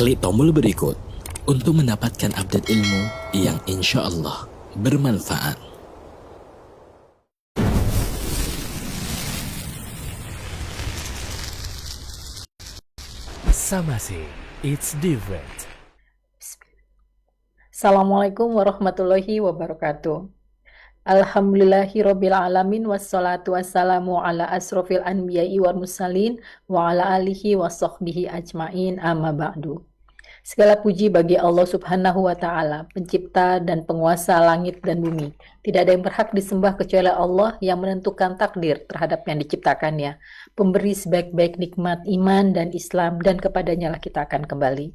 Klik tombol berikut untuk mendapatkan update ilmu yang insya Allah bermanfaat. Samasi, it's different. Assalamualaikum warahmatullahi wabarakatuh. Alhamdulillahirabbil alamin wassalatu wassalamu ala asrofil anbiya'i wal mursalin wa ala alihi wa sahbihi ajmain amma ba'du. Segala puji bagi Allah Subhanahu wa taala, pencipta dan penguasa langit dan bumi. Tidak ada yang berhak disembah kecuali Allah yang menentukan takdir terhadap yang diciptakannya, pemberi sebaik-baik nikmat iman dan Islam, dan kepadanya lah kita akan kembali.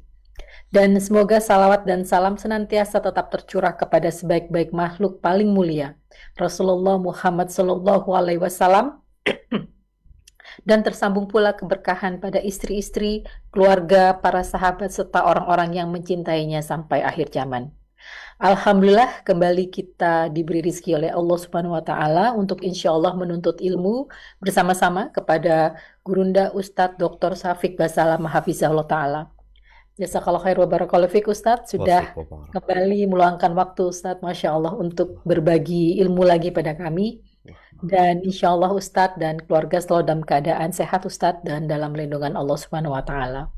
Dan semoga salawat dan salam senantiasa tetap tercurah kepada sebaik-baik makhluk paling mulia, Rasulullah Muhammad Sallallahu Alaihi Wasallam, dan tersambung pula keberkahan pada istri-istri, keluarga, para sahabat, serta orang-orang yang mencintainya sampai akhir zaman. Alhamdulillah, kembali kita diberi rezeki oleh Allah Subhanahu wa Ta'ala untuk insya Allah menuntut ilmu bersama-sama kepada Gurunda Ustadz Dr. Syafiq Basalam Hafizahullah Ta'ala. Jazakallah khair wa barakallahu fiik Ustadz, sudah kembali meluangkan waktu Ustadz, Masya Allah, untuk berbagi ilmu lagi pada kami. Dan insya Allah Ustadz dan keluarga selalu dalam keadaan sehat Ustadz dan dalam lindungan Allah Subhanahu wa Ta'ala.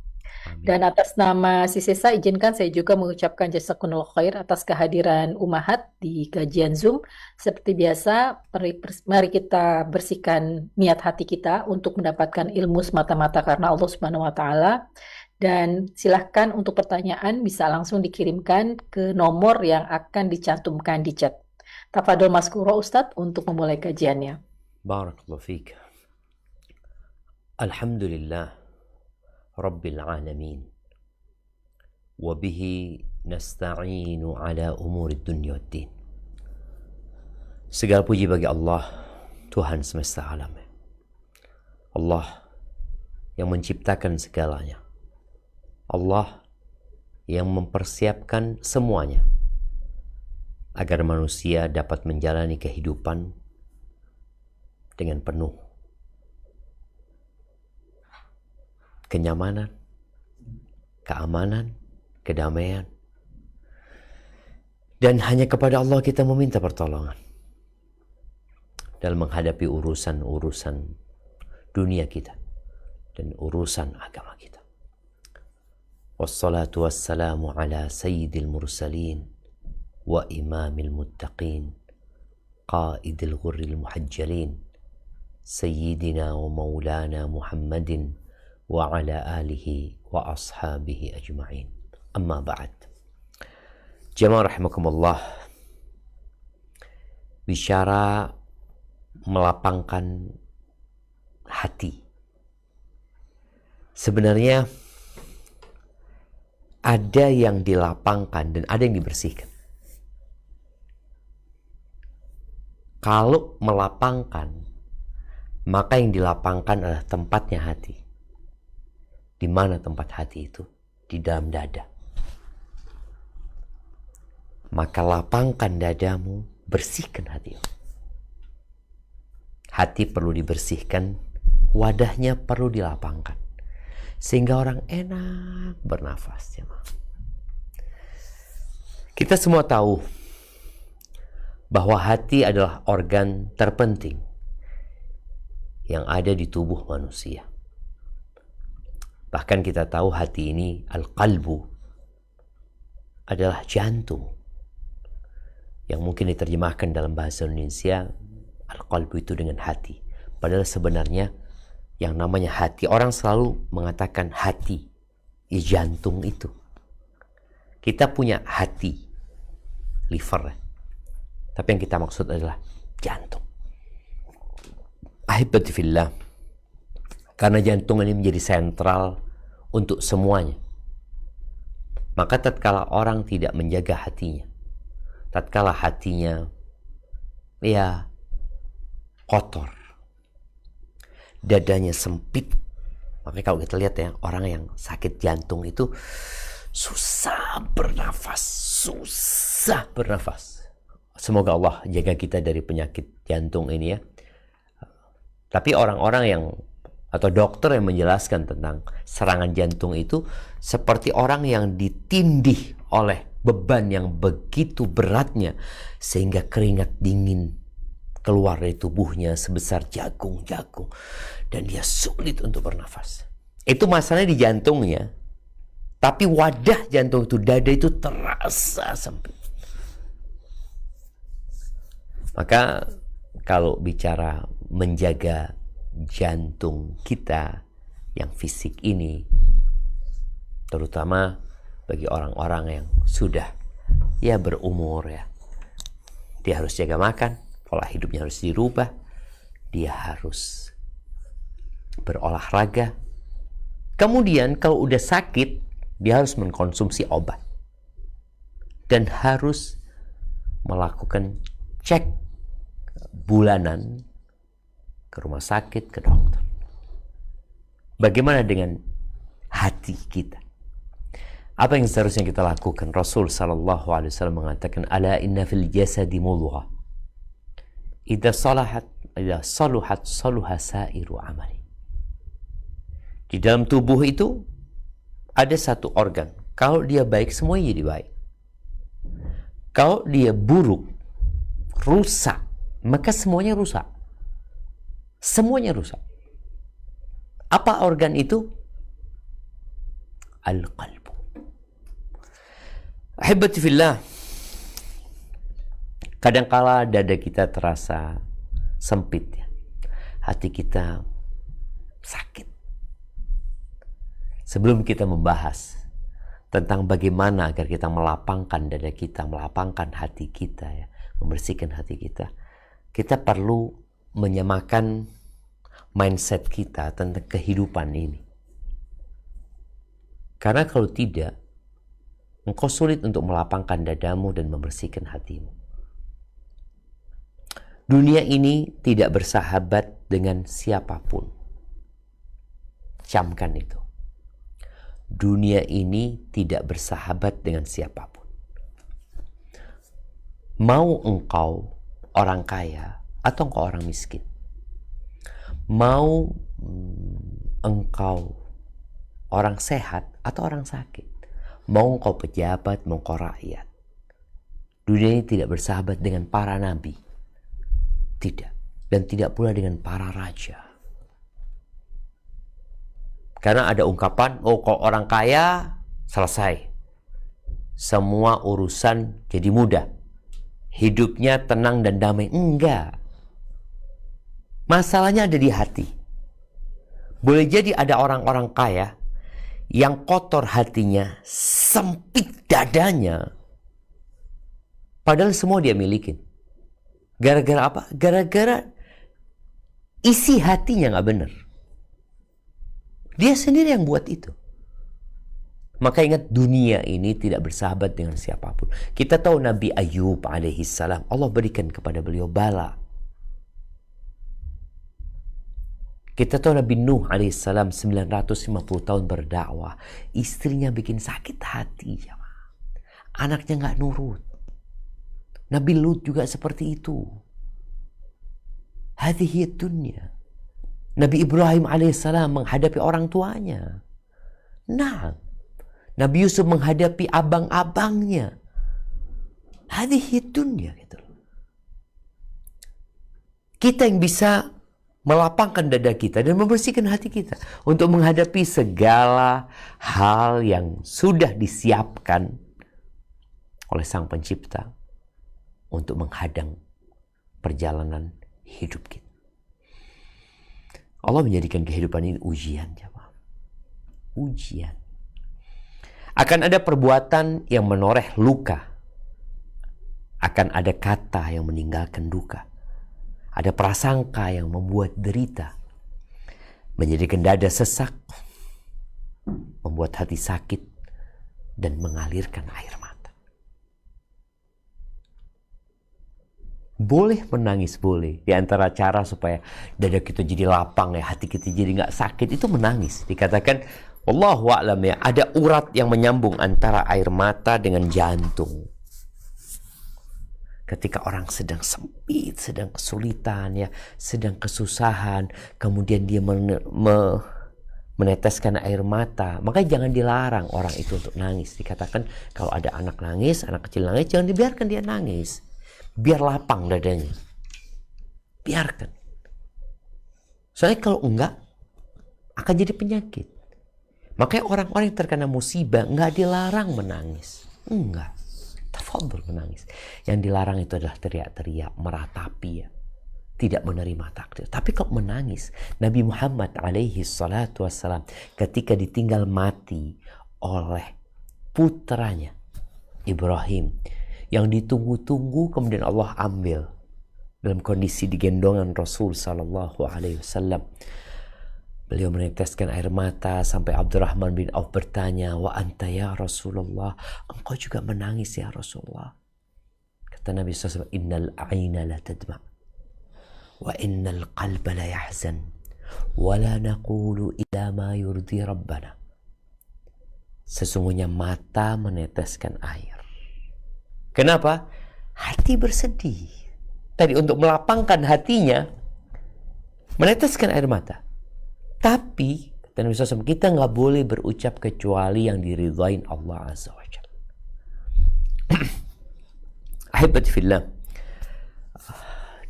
Dan atas nama Sisesa, izinkan saya juga mengucapkan jazakumullah khair atas kehadiran Ummahat di kajian Zoom. Seperti biasa, mari kita bersihkan niat hati kita untuk mendapatkan ilmu semata-mata karena Allah Subhanahu wa Ta'ala. Dan silahkan untuk pertanyaan bisa langsung dikirimkan ke nomor yang akan dicantumkan di chat. Tafadhol Maskuro Ustadz untuk memulai kajiannya. Barakallahu fiik. Alhamdulillah Rabbil alamin. Wa bihi nasta'inu ala umuri dunya wad din. Segala puji bagi Allah, Tuhan semesta alam. Allah yang menciptakan segalanya. Allah yang mempersiapkan semuanya agar manusia dapat menjalani kehidupan dengan penuh kenyamanan, keamanan, kedamaian. Dan hanya kepada Allah kita meminta pertolongan dalam menghadapi urusan-urusan dunia kita dan urusan agama kita. Wassalatu wassalamu ala sayyidil mursalin wa imamil muttaqin qaidil ghurril muhajjalin sayyidina wa maulana Muhammadin wa ala alihi wa ashabihi ajma'in. Amma ba'd. Jamaah rahimakumullah, bicara melapangkan hati, sebenarnya ada yang dilapangkan dan ada yang dibersihkan. Kalau melapangkan, maka yang dilapangkan adalah tempatnya hati. Di mana tempat hati itu? Di dalam dada. Maka lapangkan dadamu, bersihkan hatimu. Hati perlu dibersihkan, wadahnya perlu dilapangkan, sehingga orang enak bernafas. Kita semua tahu bahwa hati adalah organ terpenting yang ada di tubuh manusia. Bahkan kita tahu hati ini, al-qalbu, adalah jantung. Yang mungkin diterjemahkan dalam bahasa Indonesia, al-qalbu itu dengan hati. Padahal sebenarnya yang namanya hati, orang selalu mengatakan hati, ya jantung itu. Kita punya hati, liver, tapi yang kita maksud adalah jantung. Ahibati fillah, karena jantung ini menjadi sentral untuk semuanya. Maka tatkala orang tidak menjaga hatinya, tatkala hatinya ya kotor, dadanya sempit. Makanya kalau kita lihat ya, orang yang sakit jantung itu susah bernafas. Semoga Allah jaga kita dari penyakit jantung ini ya. Tapi orang-orang yang atau dokter yang menjelaskan tentang serangan jantung itu seperti orang yang ditindih oleh beban yang begitu beratnya sehingga keringat dingin keluar dari tubuhnya sebesar jagung-jagung dan dia sulit untuk bernafas. Itu masalahnya di jantungnya. Tapi wadah jantung itu, dada itu terasa sempit. Maka kalau bicara menjaga jantung kita yang fisik ini, terutama bagi orang-orang yang sudah berumur ya, dia harus jaga makan, pola hidupnya harus dirubah, dia harus berolahraga. Kemudian kalau udah sakit, dia harus mengkonsumsi obat dan harus melakukan cek bulanan ke rumah sakit, ke dokter. Bagaimana dengan hati kita? Apa yang seharusnya kita lakukan? Rasul sallallahu alaihi wasallam mengatakan, "Ala inna fil jasadi mudghah. Idza saluhat saluha sairu amali." Di dalam tubuh itu ada satu organ. Kalau dia baik, semuanya jadi baik. Kalau dia buruk, rusak, maka semuanya rusak. Semuanya rusak. Apa organ itu? Al-qalbu. Ahibati fillah. Kadangkala dada kita terasa sempit ya. Hati kita sakit. Sebelum kita membahas tentang bagaimana agar kita melapangkan dada kita, melapangkan hati kita ya, membersihkan hati kita, kita perlu menyamakan mindset kita tentang kehidupan ini. Karena kalau tidak, engkau sulit untuk melapangkan dadamu dan membersihkan hatimu. Dunia ini tidak bersahabat dengan siapapun. Camkan itu. Dunia ini tidak bersahabat dengan siapapun. Mau engkau orang kaya atau engkau orang miskin, mau engkau orang sehat atau orang sakit, mau engkau pejabat, mau engkau rakyat, dunia ini tidak bersahabat dengan para nabi, tidak, dan tidak pula dengan para raja. Karena ada ungkapan, oh kalau orang kaya selesai, semua urusan jadi mudah, hidupnya tenang dan damai. Enggak. Masalahnya ada di hati. Boleh jadi ada orang-orang kaya yang kotor hatinya, sempit dadanya, padahal semua dia milikin. Gara-gara apa? Gara-gara isi hatinya nggak benar. Dia sendiri yang buat itu. Maka ingat, dunia ini tidak bersahabat dengan siapapun. Kita tahu Nabi Ayub alaihi salam, Allah berikan kepada beliau bala. Kita tahu Nabi Nuh alaihi salam 950 tahun berdakwah, istrinya bikin sakit hati, anaknya nggak nurut. Nabi Lut juga seperti itu. Hadhihi dunya. Nabi Ibrahim alaihissalam menghadapi orang tuanya. Nah, Nabi Yusuf menghadapi abang-abangnya. Hadhihi dunya gitu. Kita yang bisa melapangkan dada kita dan membersihkan hati kita untuk menghadapi segala hal yang sudah disiapkan oleh Sang Pencipta untuk menghadang perjalanan hidup kita. Allah menjadikan kehidupan ini ujian, jemaah. Ujian. Akan ada perbuatan yang menoreh luka. Akan ada kata yang meninggalkan duka. Ada prasangka yang membuat derita. Menjadikan dada sesak. Membuat hati sakit. Dan mengalirkan air mata. Boleh menangis, boleh. Di antara cara supaya dada kita jadi lapang ya, hati kita jadi nggak sakit, itu menangis. Dikatakan, wallahu a'lam ya, ada urat yang menyambung antara air mata dengan jantung. Ketika orang sedang sempit, sedang kesulitan, ya, sedang kesusahan, kemudian dia meneteskan air mata, maka jangan dilarang orang itu untuk nangis. Dikatakan kalau ada anak nangis, anak kecil nangis, jangan dibiarkan dia nangis. Biar lapang dadanya. Biarkan. Soalnya kalau enggak, akan jadi penyakit. Makanya orang-orang yang terkena musibah enggak dilarang menangis. Enggak. Tafadhol menangis. Yang dilarang itu adalah teriak-teriak, meratapi, ya. Tidak menerima takdir. Tapi kalau menangis, Nabi Muhammad alaihi salatu wassalam ketika ditinggal mati oleh putranya Ibrahim yang ditunggu-tunggu, kemudian Allah ambil dalam kondisi digendongan Rasul sallallahu alaihi wasallam. Beliau meneteskan air mata sampai Abdurrahman bin Auf bertanya, "Wa anta ya Rasulullah, engkau juga menangis ya Rasulullah?" Kata Nabi SAW, "Innal aina la tadma' wa innal qalba la yahzan wa la naqulu ila ma yurdi rabbana." Sesungguhnya mata meneteskan air. Kenapa? Hati bersedih. Tadi untuk melapangkan hatinya, meneteskan air mata. Tapi, kata Nabi SAW, kita nggak boleh berucap kecuali yang diridhain Allah Azza wa Jalla. Ahibati fillah.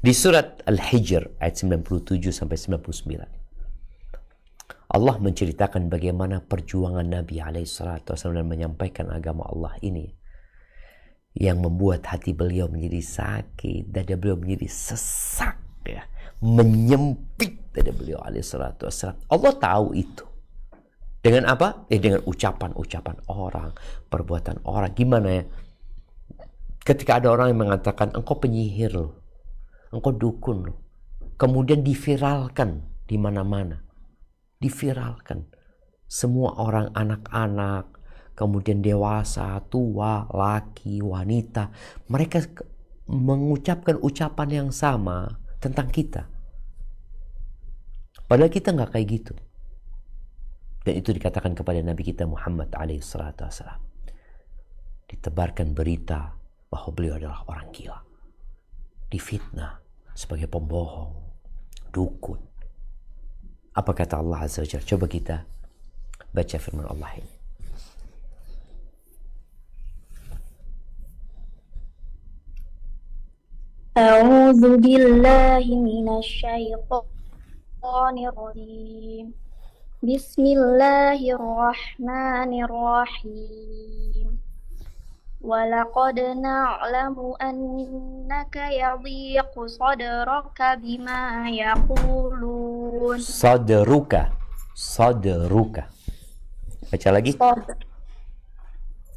Di surat Al-Hijr ayat 97 sampai 99. Allah menceritakan bagaimana perjuangan Nabi SAW dan menyampaikan agama Allah ini yang membuat hati beliau menjadi sakit, dada beliau menjadi sesak, ya, menyempit dada beliau alaihissalam. Allah tahu itu. Dengan apa? Dengan ucapan-ucapan orang, perbuatan orang. Gimana ya? Ketika ada orang yang mengatakan engkau penyihir loh, engkau dukun loh, kemudian diviralkan di mana-mana, diviralkan. Semua orang, anak-anak, kemudian dewasa, tua, laki, wanita, mereka mengucapkan ucapan yang sama tentang kita. Padahal kita nggak kayak gitu. Dan itu dikatakan kepada Nabi kita Muhammad alaihissalam. Ditebarkan berita bahwa beliau adalah orang gila. Difitnah sebagai pembohong, dukun. Apa kata Allah Azza wa Jalla? Coba kita baca firman Allah ini. أعوذ بالله من الشيطان الرجيم بسم الله الرحمن الرحيم ولقد نعلم أنك يضيق صدرك بما يقولون Sadruka. Baca lagi.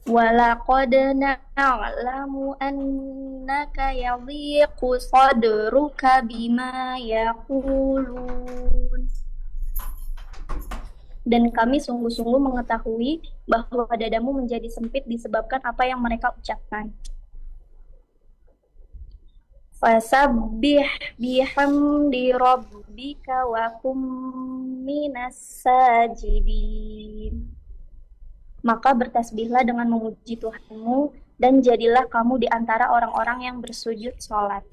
ولقد نعلم أنك يضيق صدرك بما يقولون. Dan kami sungguh-sungguh mengetahui bahwa dadamu menjadi sempit disebabkan apa yang mereka ucapkan. Fasabbih bihamdi rabbika wa kum minas sajidin. Maka bertasbihlah dengan memuji Tuhanmu dan jadilah kamu di antara orang-orang yang bersujud sholat.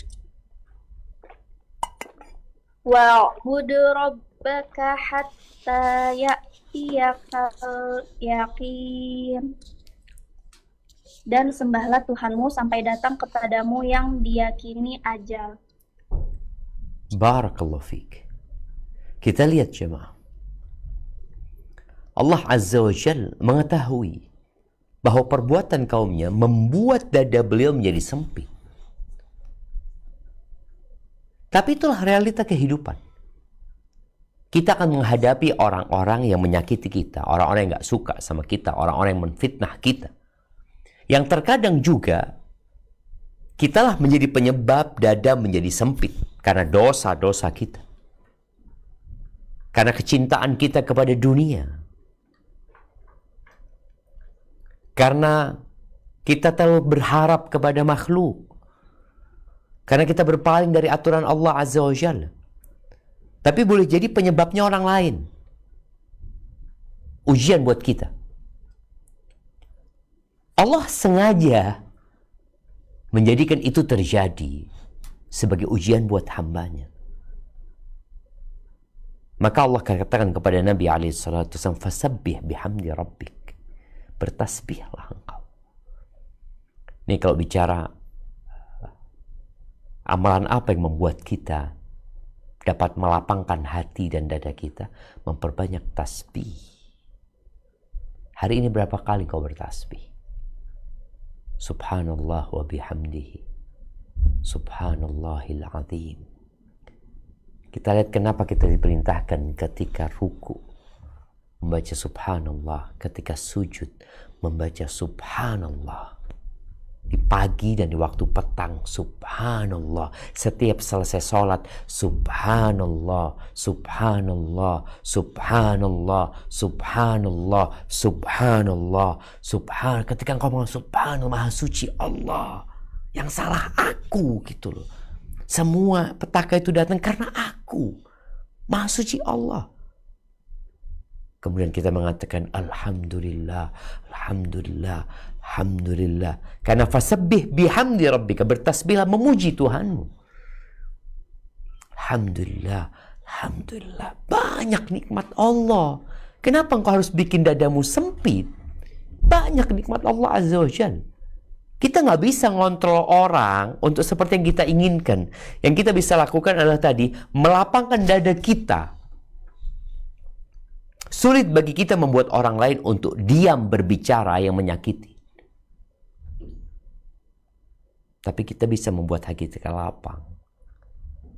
Wa'bud rabbaka hatta ya'tiyakal yaqin. Dan sembahlah Tuhanmu sampai datang kepadamu yang diyakini ajal. Barakallahu fiik. Kita lihat jemaah. Allah Azza wa Jalla mengetahui bahwa perbuatan kaumnya membuat dada beliau menjadi sempit. Tapi itulah realita kehidupan. Kita akan menghadapi orang-orang yang menyakiti kita, orang-orang yang gak suka sama kita, orang-orang yang menfitnah kita. Yang terkadang juga, kitalah menjadi penyebab dada menjadi sempit karena dosa-dosa kita. Karena kecintaan kita kepada dunia. Karena kita terlalu berharap kepada makhluk. Karena kita berpaling dari aturan Allah Azza wa Jalla. Tapi boleh jadi penyebabnya orang lain. Ujian buat kita. Allah sengaja menjadikan itu terjadi sebagai ujian buat hambanya. Maka Allah katakan kepada Nabi SAW, fasabbih bihamdi rabbik, bertasbihlah engkau. Ini kalau bicara amalan apa yang membuat kita dapat melapangkan hati dan dada kita, memperbanyak tasbih. Hari ini berapa kali kau bertasbih? Subhanallah wa bihamdihi, Subhanallahil azim. Kita lihat kenapa kita diperintahkan ketika ruku membaca subhanallah, ketika sujud membaca subhanallah. Di pagi dan di waktu petang subhanallah. Setiap selesai sholat subhanallah, subhanallah, subhanallah, subhanallah, subhanallah, subhan. Ketika engkau mengatakan subhanallah, maha suci Allah, yang salah aku, gitu loh. Semua petaka itu datang karena aku. Maha suci Allah. Kemudian kita mengatakan alhamdulillah, alhamdulillah, alhamdulillah. Karena fasabbih bihamdi rabbika, bertasbihlah memuji Tuhanmu. Alhamdulillah, alhamdulillah. Banyak nikmat Allah. Kenapa engkau harus bikin dadamu sempit? Banyak nikmat Allah Azza wa Jalla. Kita nggak bisa ngontrol orang untuk seperti yang kita inginkan. Yang kita bisa lakukan adalah tadi, melapangkan dada kita. Sulit bagi kita membuat orang lain untuk diam berbicara yang menyakiti. Tapi kita bisa membuat hati kita lapang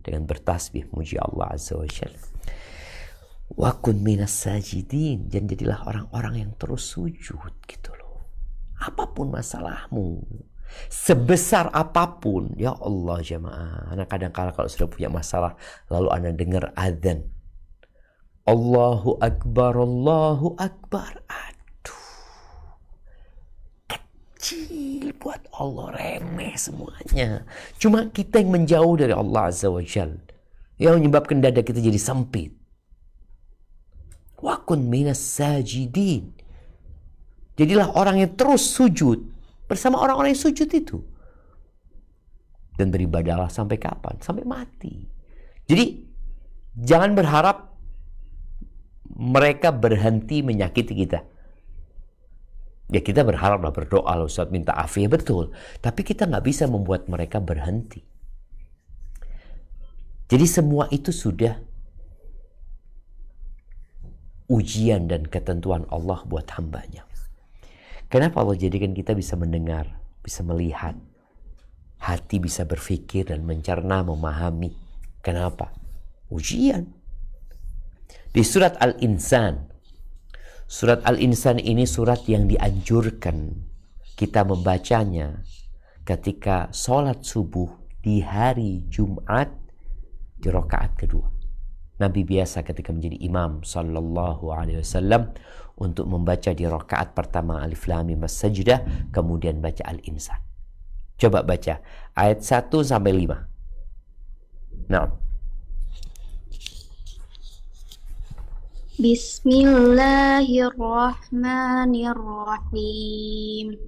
dengan bertasbih muji Allah Azza wa Jalla. Wa kun minas sajidin, dan jadilah orang-orang yang terus sujud, gitu loh. Apapun masalahmu, sebesar apapun, ya Allah jemaah. Anak kadang-kala kalau sudah punya masalah, lalu Anda dengar azan, Allahu Akbar, Allahu Akbar. Aduh, kecil buat Allah, remeh semuanya. Cuma kita yang menjauh dari Allah Azza wa Jalla, yang menyebabkan dada kita jadi sempit. Wa kun minas sajidin. Jadilah orang yang terus sujud bersama orang-orang yang sujud itu. Dan beribadahlah sampai kapan? Sampai mati. Jadi jangan berharap mereka berhenti menyakiti kita. Ya kita berharaplah, berdoa, Ustaz minta afiah, betul. Tapi kita nggak bisa membuat mereka berhenti. Jadi semua itu sudah ujian dan ketentuan Allah buat hambanya. Kenapa Allah jadikan kita bisa mendengar, bisa melihat, hati bisa berpikir dan mencerna, memahami? Kenapa? Ujian. Di surat Al-Insan. Surat Al-Insan ini surat yang dianjurkan kita membacanya ketika sholat subuh di hari Jumat di rakaat kedua. Nabi biasa ketika menjadi imam sallallahu alaihi wasallam untuk membaca di rakaat pertama Alif Lam Mim As-Sajdah, kemudian baca Al-Insan. Coba baca ayat 1 sampai 5. Nah. Bismillahirrahmanirrahim.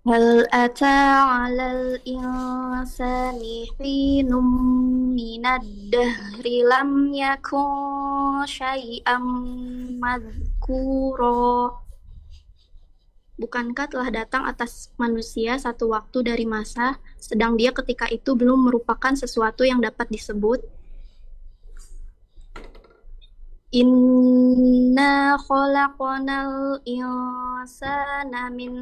Hal ata 'alal insani hinum minad dahri lam yakun syai'am madhkura. Bukankah telah datang atas manusia satu waktu dari masa, sedang dia ketika itu belum merupakan sesuatu yang dapat disebut? Inna khalaqnal insana min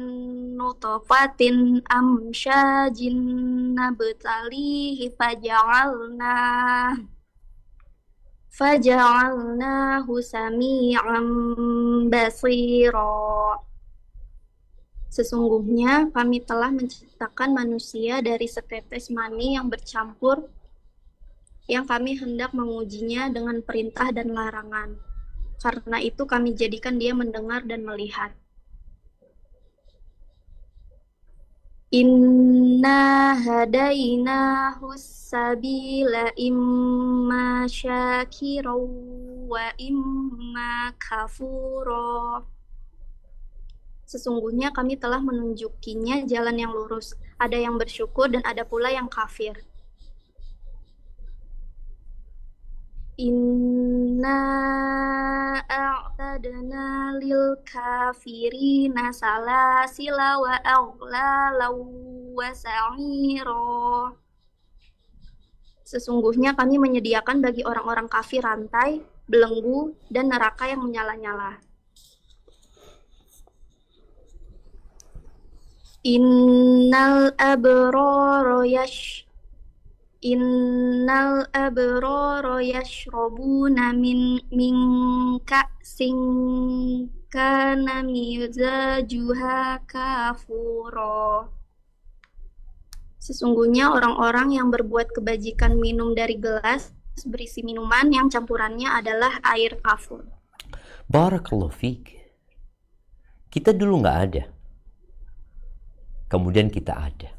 nutfatin amsyajin nabtalihi faja'alnahu sami'an basira. Sesungguhnya kami telah menciptakan manusia dari setetes mani yang bercampur, yang kami hendak mengujinya dengan perintah dan larangan. Karena itu kami jadikan dia mendengar dan melihat. Inna hadainahu sabila imma syakira wa imma kafura. Sesungguhnya kami telah menunjukinya jalan yang lurus. Ada yang bersyukur dan ada pula yang kafir. Inna a'tadna lil kafirina salasila wa aghlala wa sa'ira. Sesungguhnya kami menyediakan bagi orang-orang kafir rantai, belenggu, dan neraka yang menyala-nyala. Innal abrara yashrabuna min ka'sin kana mizajuha kafura. Sesungguhnya orang-orang yang berbuat kebajikan minum dari gelas berisi minuman yang campurannya adalah air kafur. Barakallahu fiik. Kita dulu nggak ada. Kemudian kita ada.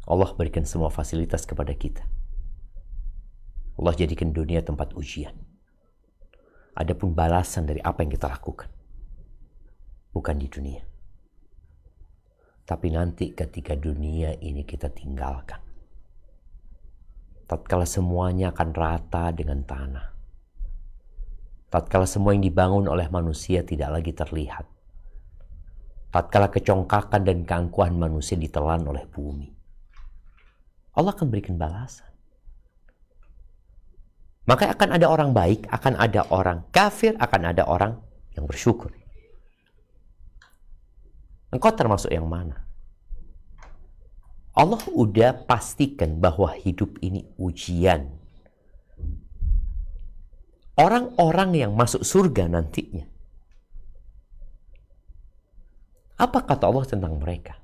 Allah berikan semua fasilitas kepada kita. Allah jadikan dunia tempat ujian. Adapun balasan dari apa yang kita lakukan. Bukan di dunia. Tapi nanti ketika dunia ini kita tinggalkan. Tatkala semuanya akan rata dengan tanah. Tatkala semua yang dibangun oleh manusia tidak lagi terlihat. Tatkala kecongkakan dan keangkuhan manusia ditelan oleh bumi, Allah akan berikan balasan. Maka akan ada orang baik, akan ada orang kafir, akan ada orang yang bersyukur. Engkau termasuk yang mana? Allah udah pastikan bahwa hidup ini ujian. Orang-orang yang masuk surga nantinya, apa kata Allah tentang mereka?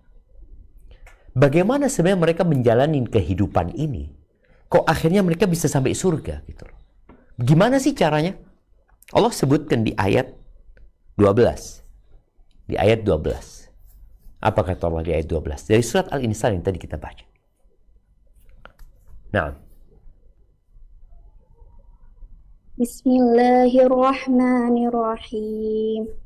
Bagaimana sebenarnya mereka menjalani kehidupan ini? Kok akhirnya mereka bisa sampai surga gitu loh. Gimana sih caranya? Allah sebutkan di ayat 12. Di ayat 12. Apa kata Allah di ayat 12? Dari surat Al-Insan yang tadi kita baca. Nah. Bismillahirrahmanirrahim.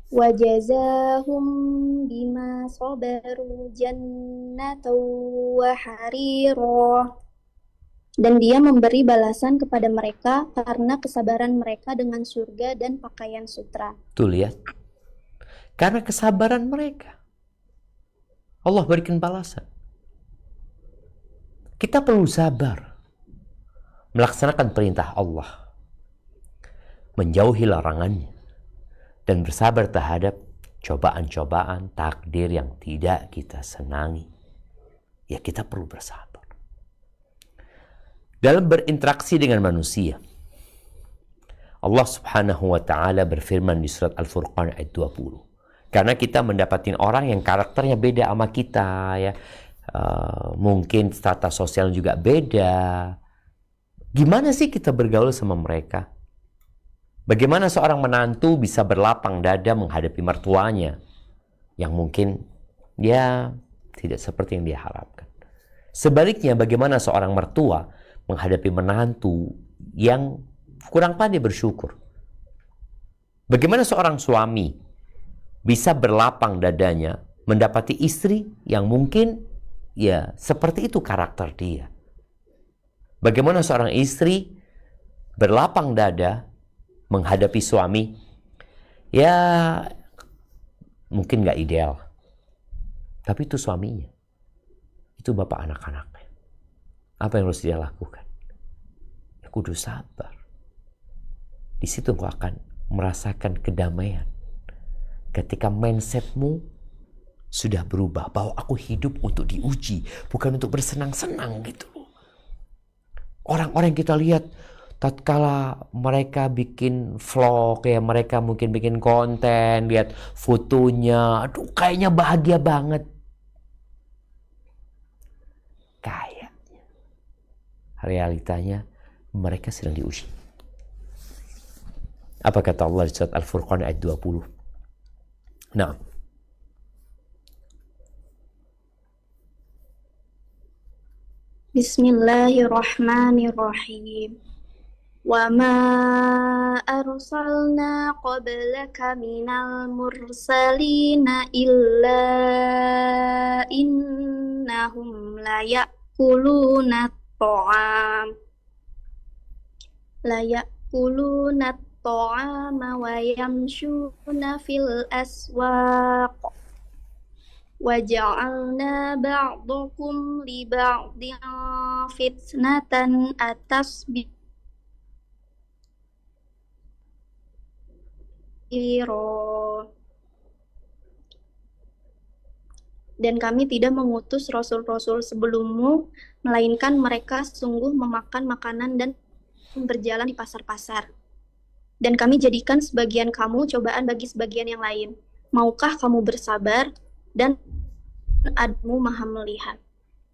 Wajazahum bima sabaru jannatan wa harira. Dan dia memberi balasan kepada mereka karena kesabaran mereka dengan surga dan pakaian sutra. Tuh lihat. Karena kesabaran mereka, Allah berikan balasan. Kita perlu sabar. Melaksanakan perintah Allah. Menjauhi larangannya. Dan bersabar terhadap cobaan-cobaan takdir yang tidak kita senangi. Ya kita perlu bersabar. Dalam berinteraksi dengan manusia, Allah subhanahu wa ta'ala berfirman di surat Al-Furqan ayat 20. Karena kita mendapatkan orang yang karakternya beda sama kita, ya, mungkin strata sosial juga beda. Gimana sih kita bergaul sama mereka? Bagaimana seorang menantu bisa berlapang dada menghadapi mertuanya yang mungkin dia tidak seperti yang dia harapkan. Sebaliknya, bagaimana seorang mertua menghadapi menantu yang kurang pandai bersyukur. Bagaimana seorang suami bisa berlapang dadanya mendapati istri yang mungkin ya seperti itu karakter dia. Bagaimana seorang istri berlapang dada menghadapi suami ya mungkin gak ideal, tapi itu suaminya, itu bapak anak-anaknya. Apa yang harus dia lakukan? Ya kudu sabar. Di situ engkau akan merasakan kedamaian ketika mindsetmu sudah berubah bahwa aku hidup untuk diuji, bukan untuk bersenang-senang gitu. Orang-orang yang kita lihat tatkala mereka bikin vlog, ya mereka mungkin bikin konten, lihat fotonya, aduh kayaknya bahagia banget. Kayaknya. Realitanya mereka sedang diuji. Apa kata Allah di surat Al-Furqan ayat 20? Nah. Bismillahirrahmanirrahim. Wa ma أرسلنا قبلك من المرسلين إلا إنهم ليأكلون الطعام ويمشون في الأسواق وجعلنا بعضكم لبعض فتنة أتصبرون. Dan kami tidak mengutus rasul-rasul sebelummu, melainkan mereka sungguh memakan makanan dan berjalan di pasar-pasar. Dan kami jadikan sebagian kamu cobaan bagi sebagian yang lain. Maukah kamu bersabar? Dan Admu Maha melihat.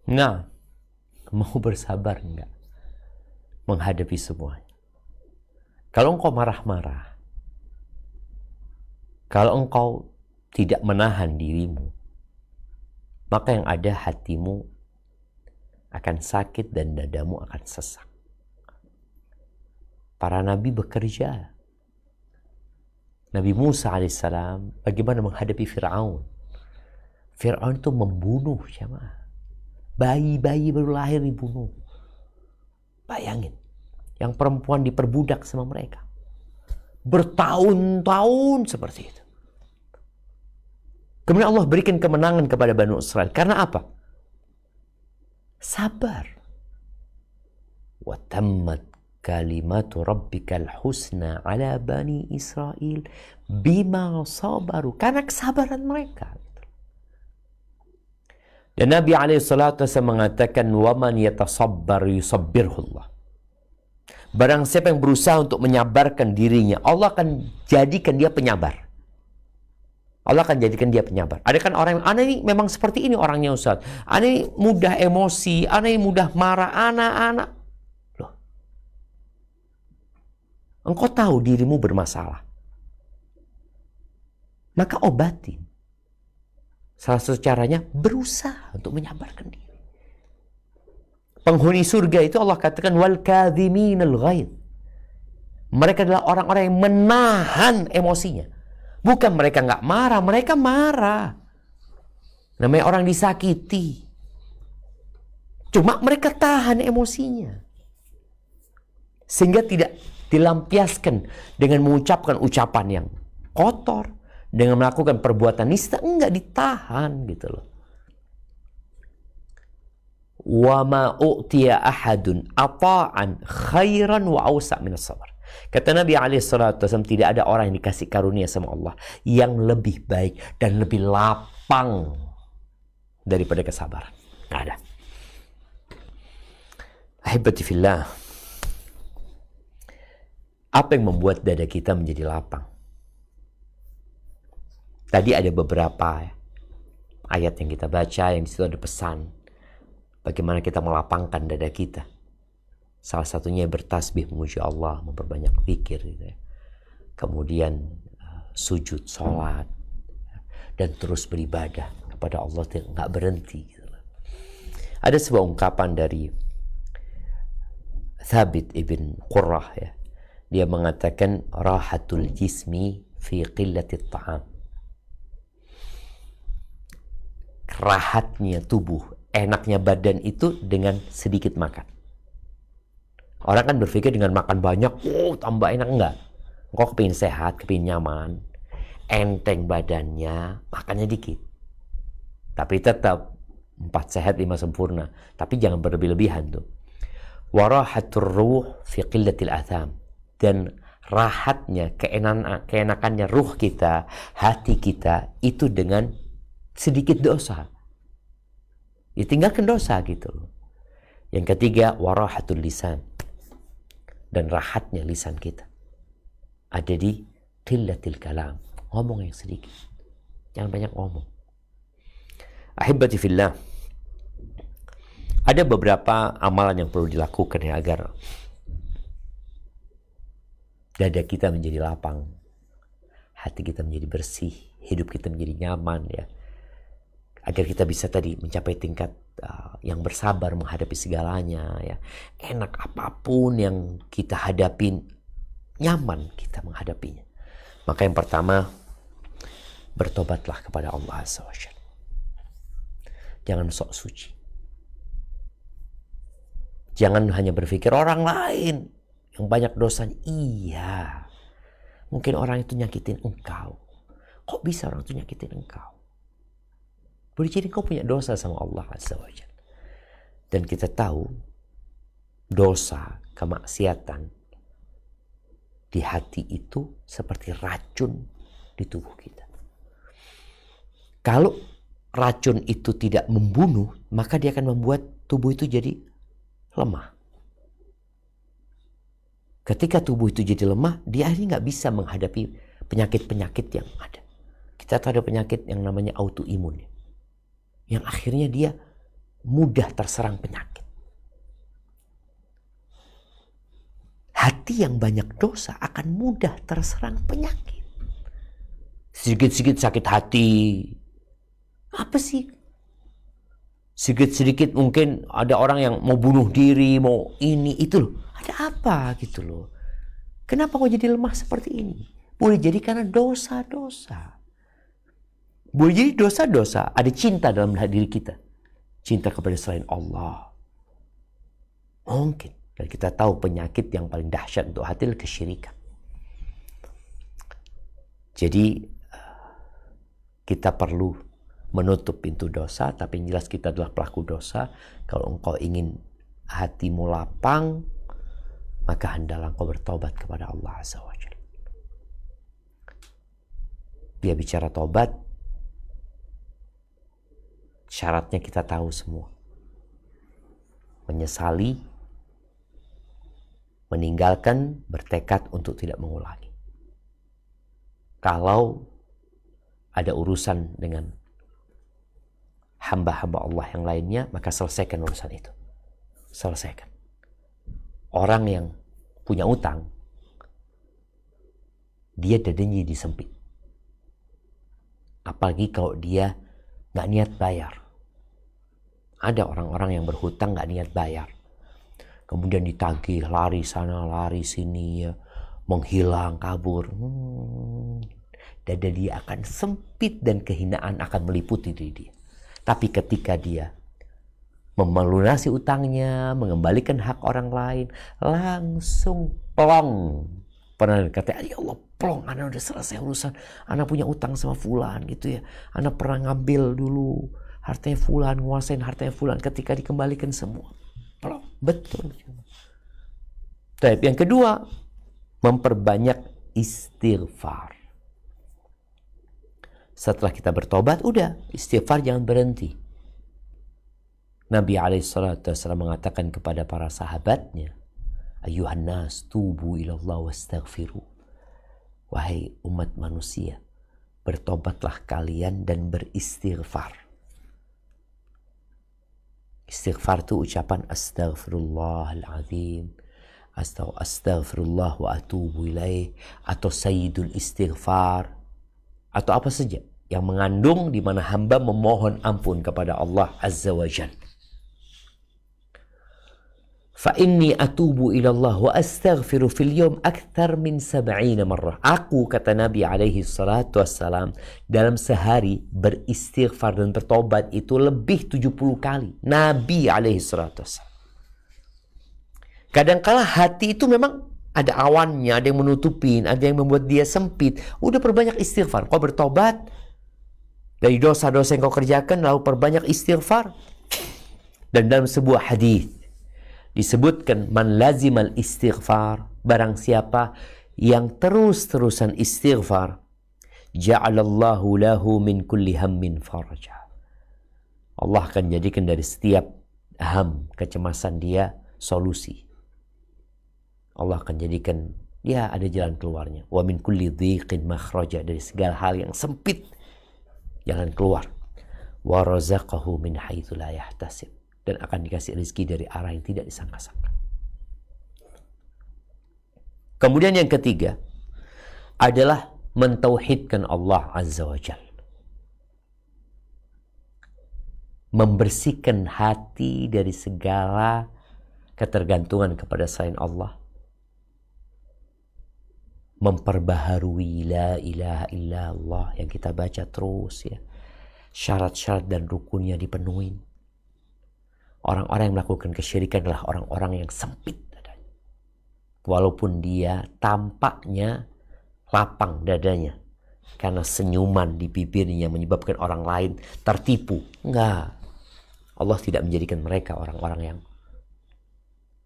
Nah, mau bersabar enggak menghadapi semuanya? Kalau engkau marah-marah, kalau engkau tidak menahan dirimu, maka yang ada hatimu akan sakit dan dadamu akan sesak. Para nabi bekerja. Nabi Musa alaihissalam bagaimana menghadapi Fir'aun. Fir'aun itu membunuh jamaah. Bayi-bayi baru lahir dibunuh. Bayangin. Yang perempuan diperbudak sama mereka. Bertahun-tahun seperti itu. Kemudian Allah berikan kemenangan kepada Bani Israel. Karena apa? Sabar. Wa tammat kalimatu rabbikal husna ala Bani Israel bima sabaru. Karena kesabaran mereka. Dan Nabi SAW mengatakan, وَمَنْ يَتَصَبَّرْ يُصَبِّرْهُ اللَّهِ. Barang siapa yang berusaha untuk menyabarkan dirinya, Allah akan jadikan dia penyabar. Allah akan jadikan dia penyabar. Ada kan orang yang, ana ini memang seperti ini orangnya Ustaz. Ana ini mudah emosi, ana ini mudah marah, anak-anak. Loh. Engkau tahu dirimu bermasalah. Maka obatin. Salah satu caranya berusaha untuk menyabarkan diri. Penghuni surga itu Allah katakan wal kadhiminal ghaidh. Mereka adalah orang-orang yang menahan emosinya. Bukan mereka nggak marah, mereka marah. Namanya orang disakiti. Cuma mereka tahan emosinya. Sehingga tidak dilampiaskan dengan mengucapkan ucapan yang kotor. Dengan melakukan perbuatan nista, enggak ditahan gitu loh. Wa ma u'tiya ahadun ata'an khairan wa awsa' min as-sabr. Kata Nabi SAW, tidak ada orang yang dikasih karunia sama Allah yang lebih baik dan lebih lapang daripada kesabaran. Nggak ada. Ahibati fillah. Apa yang membuat dada kita menjadi lapang? Tadi ada beberapa ayat yang kita baca, yang di situ ada pesan bagaimana kita melapangkan dada kita. Salah satunya bertasbih memuji Allah, memperbanyak zikir gitu ya. Kemudian sujud, sholat, dan terus beribadah kepada Allah nggak berhenti gitu. Ada sebuah ungkapan dari Thabit ibn Qurrah ya. Dia mengatakan rahatul jismi fi qillatit ta'am. Rahatnya tubuh, enaknya badan itu dengan sedikit makan. Orang kan berpikir dengan makan banyak, tambah enak. Enggak. Kok kepingin sehat, kepingin nyaman, enteng badannya, makannya dikit. Tapi tetap 4 sehat 5 sempurna. Tapi jangan berlebih-lebihan tuh. Warahatur ruh fi qillatil atham. Dan rahatnya, keenakannya ruh kita, hati kita itu dengan sedikit dosa. Ditinggalkan dosa gitu loh. Yang ketiga, warahatul lisan. Dan rahatnya lisan kita ada di qillatil kalam. Ngomong yang sedikit. Jangan banyak ngomong. Ahibati fillah. Ada beberapa amalan yang perlu dilakukan ya agar dada kita menjadi lapang. Hati kita menjadi bersih. Hidup kita menjadi nyaman ya. Agar kita bisa tadi mencapai tingkat yang bersabar menghadapi segalanya ya. Enak apapun yang kita hadapin, nyaman kita menghadapinya. Maka yang pertama, bertobatlah kepada Allah Azza wa Jalla. Jangan sok suci. Jangan hanya berpikir orang lain yang banyak dosanya. Iya, mungkin orang itu nyakitin engkau. Kok bisa orang itu nyakitin engkau? Boleh jadi kau punya dosa sama Allah Azza wa Jalla. Dan kita tahu dosa, kemaksiatan di hati itu seperti racun di tubuh kita. Kalau racun itu tidak membunuh, maka dia akan membuat tubuh itu jadi lemah. Ketika tubuh itu jadi lemah, dia akhirnya nggak bisa menghadapi penyakit-penyakit yang ada. Kita tahu ada penyakit yang namanya autoimun, yang akhirnya dia mudah terserang penyakit. Hati yang banyak dosa akan mudah terserang penyakit. Sedikit-sedikit sakit hati. Apa sih? Sedikit-sedikit mungkin ada orang yang mau bunuh diri, mau ini, itu loh. Ada apa gitu loh. Kenapa kok jadi lemah seperti ini? Boleh jadi karena dosa-dosa. Boleh jadi dosa-dosa. Ada cinta dalam diri kita. Cinta kepada selain Allah. Mungkin. Dan kita tahu penyakit yang paling dahsyat untuk hati adalah kesyirikan. Jadi kita perlu menutup pintu dosa, tapi yang jelas kita adalah pelaku dosa. Kalau engkau ingin hatimu lapang, maka hendaklah engkau bertobat kepada Allah Azza wa Jalla. Dia bicara tobat, syaratnya kita tahu semua. Menyesali, meninggalkan, bertekad untuk tidak mengulangi. Kalau ada urusan dengan hamba-hamba Allah yang lainnya, maka selesaikan urusan itu. Selesaikan. Orang yang punya utang, dia dadanya disempit. Apalagi kalau dia gak niat bayar. Ada orang-orang yang berhutang gak niat bayar. Kemudian ditagih, lari sana, lari sini, ya, menghilang, kabur. Dada dia akan sempit dan kehinaan akan meliputi diri dia. Tapi ketika dia melunasi utangnya, mengembalikan hak orang lain, langsung plong. Pernah kata, ya Allah, plong, anak udah selesai urusan. Anak punya utang sama fulan gitu ya. Anak pernah ngambil dulu hartanya fulan, nguasain hartanya fulan. Ketika dikembalikan semua, plong. Betul. Tapi yang kedua, memperbanyak istighfar. Setelah kita bertobat, udah, istighfar jangan berhenti. Nabi SAW mengatakan kepada para sahabatnya, Ayuhan nas, tubu ilallah wastaghfiru. Wahai umat manusia, bertobatlah kalian dan beristighfar. Istighfar itu ucapan astaghfirullahaladzim, astaghfirullah wa atubu ilaih, atau sayyidul istighfar, atau apa saja yang mengandung di mana hamba memohon ampun kepada Allah Azza wa Jalla. Fa inni atubu ilallah wa astaghfiru fil yawm akthar min 70 marrah. Aku, kata Nabi alaihi salatu wassalam, dalam sehari beristighfar dan bertobat itu lebih 70 kali. Nabi alaihi salatu wassalam. Kadangkala hati itu memang ada awannya, ada yang menutupin, ada yang membuat dia sempit. Udah perbanyak istighfar. Kau bertobat dari dosa-dosa yang kau kerjakan, lalu perbanyak istighfar. Dan dalam sebuah hadis disebutkan, man lazimal istighfar, barang siapa yang terus-terusan istighfar, ja'alallahu lahu min kulli hammin faraja. Allah akan jadikan dari setiap ham, kecemasan dia, solusi. Allah akan jadikan dia ada jalan keluarnya. Wa min kulli dhiqin makhraja, dari segala hal yang sempit jalan keluar. Wa razaqahu min haitsu la yahtasib, dan akan dikasih rezeki dari arah yang tidak disangka-sangka. Kemudian yang ketiga adalah mentauhidkan Allah Azza wa Jalla. Membersihkan hati dari segala ketergantungan kepada selain Allah. memperbaharui la ilaha illallah yang kita baca terus ya. Syarat-syarat dan rukunnya dipenuhi. Orang-orang yang melakukan kesyirikan adalah orang-orang yang sempit dadanya. Walaupun dia tampaknya lapang dadanya karena senyuman di bibirnya menyebabkan orang lain tertipu. Enggak. Allah tidak menjadikan mereka orang-orang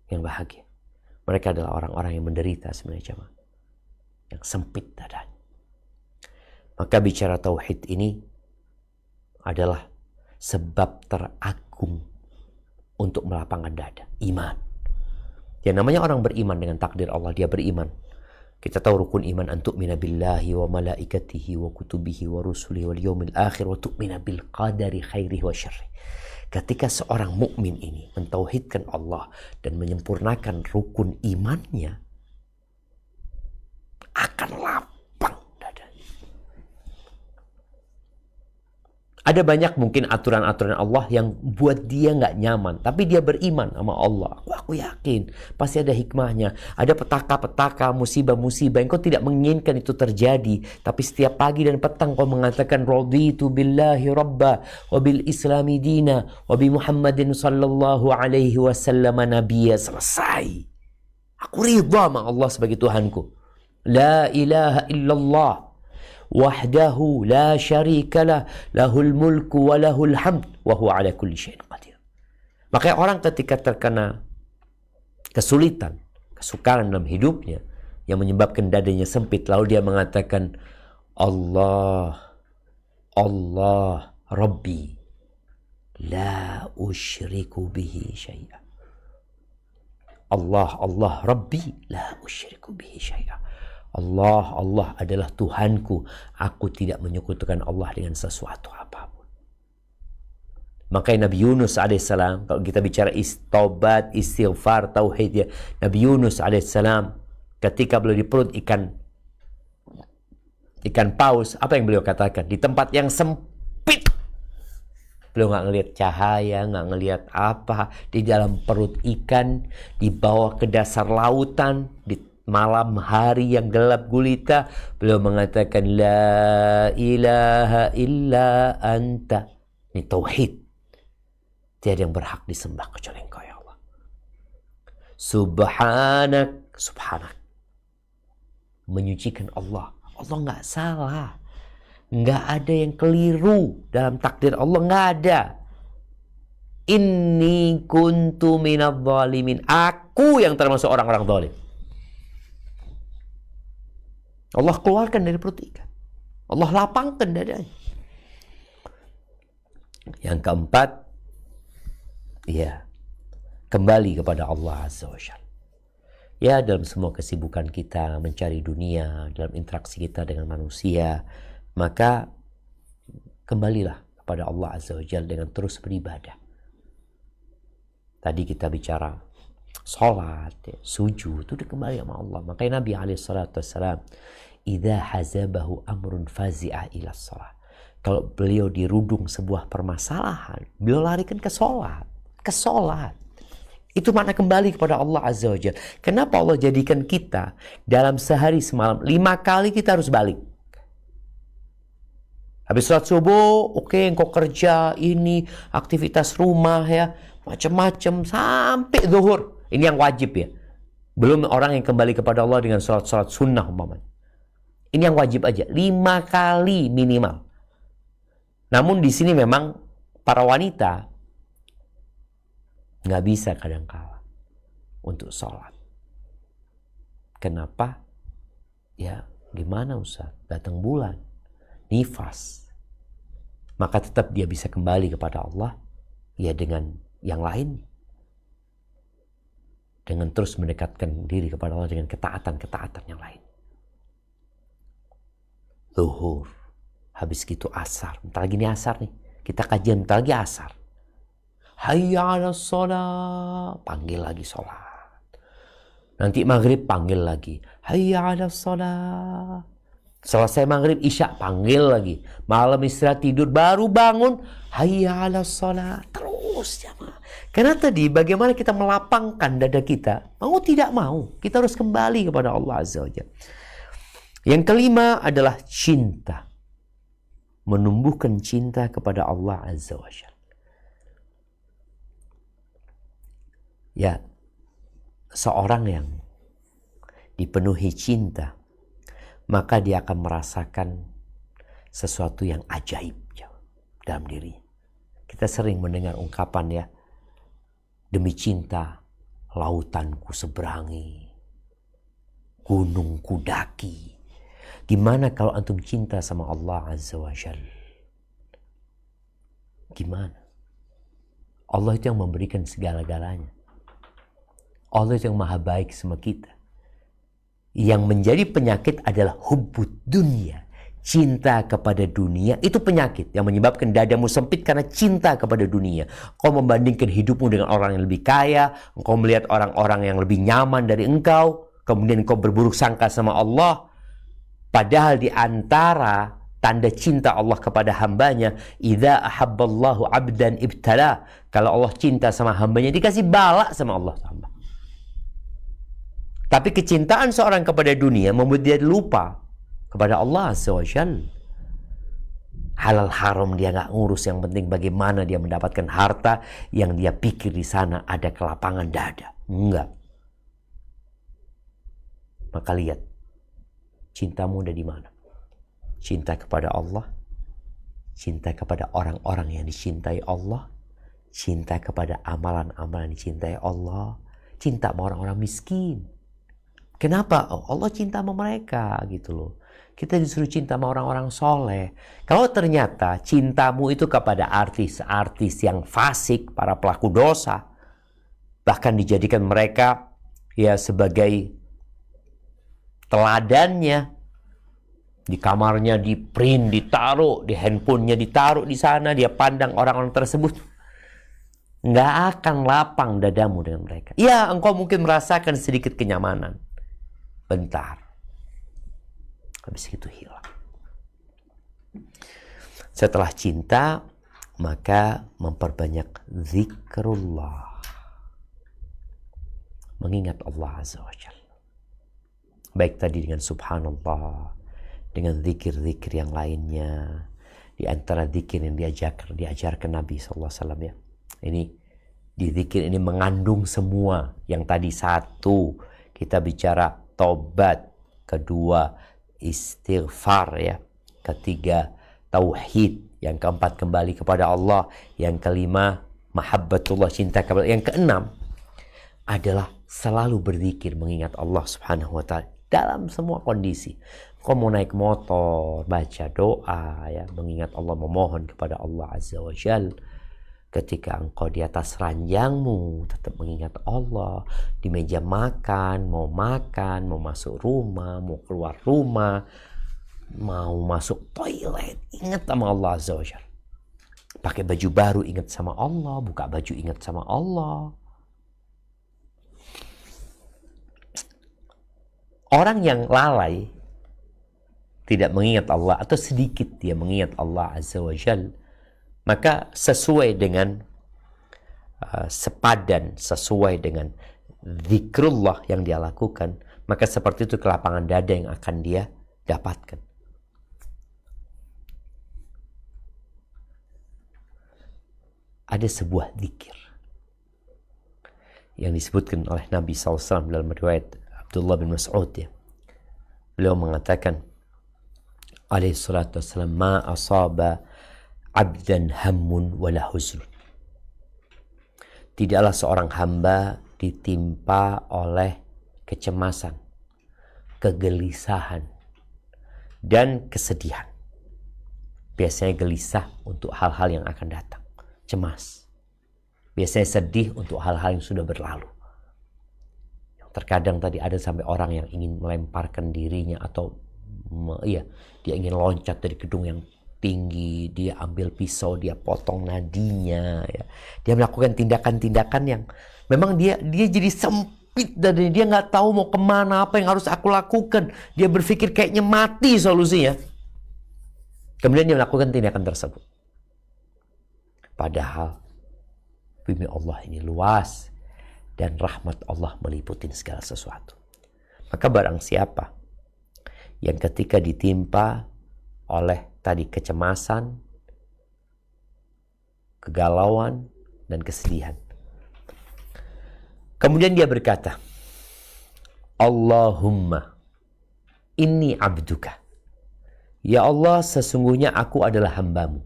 yang bahagia. Mereka adalah orang-orang yang menderita sebenarnya jemaah. Yang sempit dadanya. Maka bicara tauhid ini adalah sebab teragung untuk melapangkan dada. Iman. Yang namanya orang beriman dengan takdir Allah, dia beriman. Kita tahu rukun iman, an tu'mina billahi wa malaikatihi wa kutubihi wa rusulihi wal yaumil akhir wa tu'mina bil qadari khairihi wa syarri. Ketika seorang mukmin ini mentauhidkan Allah dan menyempurnakan rukun imannya, akan lapang dadanya. Ada banyak mungkin aturan-aturan Allah yang buat dia nggak nyaman, tapi dia beriman sama Allah. Aku yakin pasti ada hikmahnya. Ada petaka-petaka, musibah-musibah yang kau tidak menginginkan itu terjadi, tapi setiap pagi dan petang kau mengatakan raditu billahi rabba wa bil islami dina wa bi Muhammadin sallallahu alaihi wasallam nabiyya. Selesai. Aku ridha sama Allah sebagai Tuhanku. La ilaha illallah wahdahu la syarika lah, lahul mulku wa lahul hamd wa huwa ala kulli syai'in qadir. Makanya orang ketika terkena kesulitan, kesukaran dalam hidupnya yang menyebabkan dadanya sempit, lalu dia mengatakan Allah Rabbi la usyriku bihi syai'a. Allah Rabbi la usyriku bihi syai'a. Allah adalah Tuhanku. Aku tidak menyekutukan Allah dengan sesuatu apapun. Makanya Nabi Yunus alaihissalam, kalau kita bicara taubat, istighfar, tauhid ya, Nabi Yunus alaihissalam ketika beliau di perut ikan paus, apa yang beliau katakan? Di tempat yang sempit. Beliau nggak ngelihat cahaya, nggak ngelihat apa. Di dalam perut ikan, dibawa ke dasar lautan, di malam hari yang gelap gulita, beliau mengatakan la ilaha illa anta. Ini tauhid. Tiada yang berhak disembah kecuali Engkau ya Allah. Subhanak. Menyucikan Allah. Allah nggak salah. Nggak ada yang keliru dalam takdir Allah, nggak ada. Inni kuntu minadh dhalimin. Aku yang termasuk orang-orang zalim. Allah keluarkan dari perut ikan. Allah lapangkan dadanya. Yang keempat, ya, kembali kepada Allah Azza wa Jalla. Ya, dalam semua kesibukan kita mencari dunia, dalam interaksi kita dengan manusia, maka kembalilah kepada Allah Azza wa Jalla dengan terus beribadah. Tadi kita bicara sholat, ya, sujud, itu udah kembali sama Allah. Makanya Nabi SAW, idza hazabahu amrun fazi'a ila sholat. Kalau beliau dirudung sebuah permasalahan, beliau larikan ke sholat. Itu makna kembali kepada Allah Azza wa Jalla. Kenapa Allah jadikan kita dalam sehari semalam 5 kali kita harus balik? Habis sholat subuh, oke, engkau kerja, ini aktivitas rumah ya, macam-macam sampai zuhur. Ini yang wajib ya. Belum orang yang kembali kepada Allah dengan sholat-sholat sunnah umpamanya. Ini yang wajib aja. 5 kali minimal. Namun di sini memang para wanita nggak bisa kadang-kala untuk sholat. Kenapa? Ya gimana Ustaz? Datang bulan, nifas. Maka tetap dia bisa kembali kepada Allah ya dengan yang lain. Dengan terus mendekatkan diri kepada Allah dengan ketaatan-ketaatan yang lain. Zuhur, habis gitu asar. Bentar lagi nih asar nih. Kita kajian bentar lagi asar. Hayya 'alas shalah, panggil lagi sholat. Nanti maghrib panggil lagi. Hayya 'alas shalah. Selesai maghrib, isya panggil lagi. Malam istirahat tidur baru bangun. Hayya 'alas shalah. Terus jamaah. Karena tadi bagaimana kita melapangkan dada kita. Mau tidak mau, kita harus kembali kepada Allah Azza wa Jalla. Yang kelima adalah cinta. Menumbuhkan cinta kepada Allah Azza wa Jalla. Ya, seorang yang dipenuhi cinta, maka dia akan merasakan sesuatu yang ajaib dalam diri. Kita sering mendengar ungkapan ya, demi cinta lautan ku seberangi, gunung ku daki. Gimana kalau antum cinta sama Allah Azza wa Jalla? Gimana? Allah itu yang memberikan segala-galanya. Allah itu yang maha baik sama kita. Yang menjadi penyakit adalah hubbud dunia. Cinta kepada dunia itu penyakit yang menyebabkan dadamu sempit karena cinta kepada dunia. Kau membandingkan hidupmu dengan orang yang lebih kaya, engkau melihat orang-orang yang lebih nyaman dari engkau, kemudian engkau berburuk sangka sama Allah. Padahal di antara tanda cinta Allah kepada hambanya, idza ahabballahu abdan ibtala. Kalau Allah cinta sama hambanya, dikasih bala sama Allah. Tapi kecintaan seorang kepada dunia membuat dia lupa kepada Allah Azza wa Jalla. Halal haram dia nggak ngurus, yang penting bagaimana dia mendapatkan harta yang dia pikir di sana ada kelapangan dada. Enggak. Maka lihat, cintamu ada di mana? Cinta kepada Allah, cinta kepada orang-orang yang dicintai Allah, cinta kepada amalan-amalan yang dicintai Allah, cinta sama orang-orang miskin. Kenapa? Oh, Allah cinta sama mereka gitu loh. Kita disuruh cinta sama orang-orang soleh. Kalau ternyata cintamu itu kepada artis-artis yang fasik, para pelaku dosa, bahkan dijadikan mereka ya sebagai teladannya, di kamarnya di print, ditaruh, di handphonenya ditaruh di sana, dia pandang orang-orang tersebut, nggak akan lapang dadamu dengan mereka. Ya, engkau mungkin merasakan sedikit kenyamanan, bentar. Habis itu hilang. Setelah cinta, maka memperbanyak zikrullah. Mengingat Allah Azza wa Jalla. Baik tadi dengan subhanallah, dengan zikir-zikir yang lainnya. Di antara zikir yang diajarkan Nabi SAW ya. Ini, di zikir ini mengandung semua. Yang tadi satu, kita bicara taubat. Kedua, istighfar ya. Ketiga, tauhid. Yang keempat, kembali kepada Allah. Yang kelima, mahabbatullah, cinta kepada. Yang keenam adalah selalu berzikir, mengingat Allah Subhanahu wa taala dalam semua kondisi. Kau mau naik motor, baca doa ya, mengingat Allah, memohon kepada Allah Azza wa Jalla. Ketika engkau di atas ranjangmu, tetap mengingat Allah. Di meja makan, mau masuk rumah, mau keluar rumah, mau masuk toilet, ingat sama Allah Azza wa Jalla. Pakai baju baru, ingat sama Allah. Buka baju, ingat sama Allah. Orang yang lalai, tidak mengingat Allah, atau sedikit dia mengingat Allah Azza wa Jalla, maka sesuai dengan sepadan, sesuai dengan zikrullah yang dia lakukan, maka seperti itu kelapangan dada yang akan dia dapatkan. Ada sebuah zikir yang disebutkan oleh Nabi SAW dalam riwayat Abdullah bin Mas'ud ya. Beliau mengatakan alaihi salatu wassalam, ma asaba abdan hammun wala huzn. Tidaklah seorang hamba ditimpa oleh kecemasan, kegelisahan, dan kesedihan. Biasanya gelisah untuk hal-hal yang akan datang, cemas. Biasanya sedih untuk hal-hal yang sudah berlalu. Terkadang tadi ada sampai orang yang ingin melemparkan dirinya, atau dia ingin loncat dari gedung yang tinggi, dia ambil pisau, dia potong nadinya ya. Dia melakukan tindakan-tindakan yang memang dia jadi sempit, dan dia nggak tahu mau kemana, apa yang harus aku lakukan. Dia berpikir kayaknya mati solusinya. Kemudian dia melakukan tindakan tersebut. Padahal bumi Allah ini luas, dan rahmat Allah meliputi segala sesuatu. Maka barang siapa yang ketika ditimpa oleh tadi kecemasan, kegalauan, dan kesedihan. Kemudian dia berkata, Allahumma inni abduka. Ya Allah, sesungguhnya aku adalah hambamu.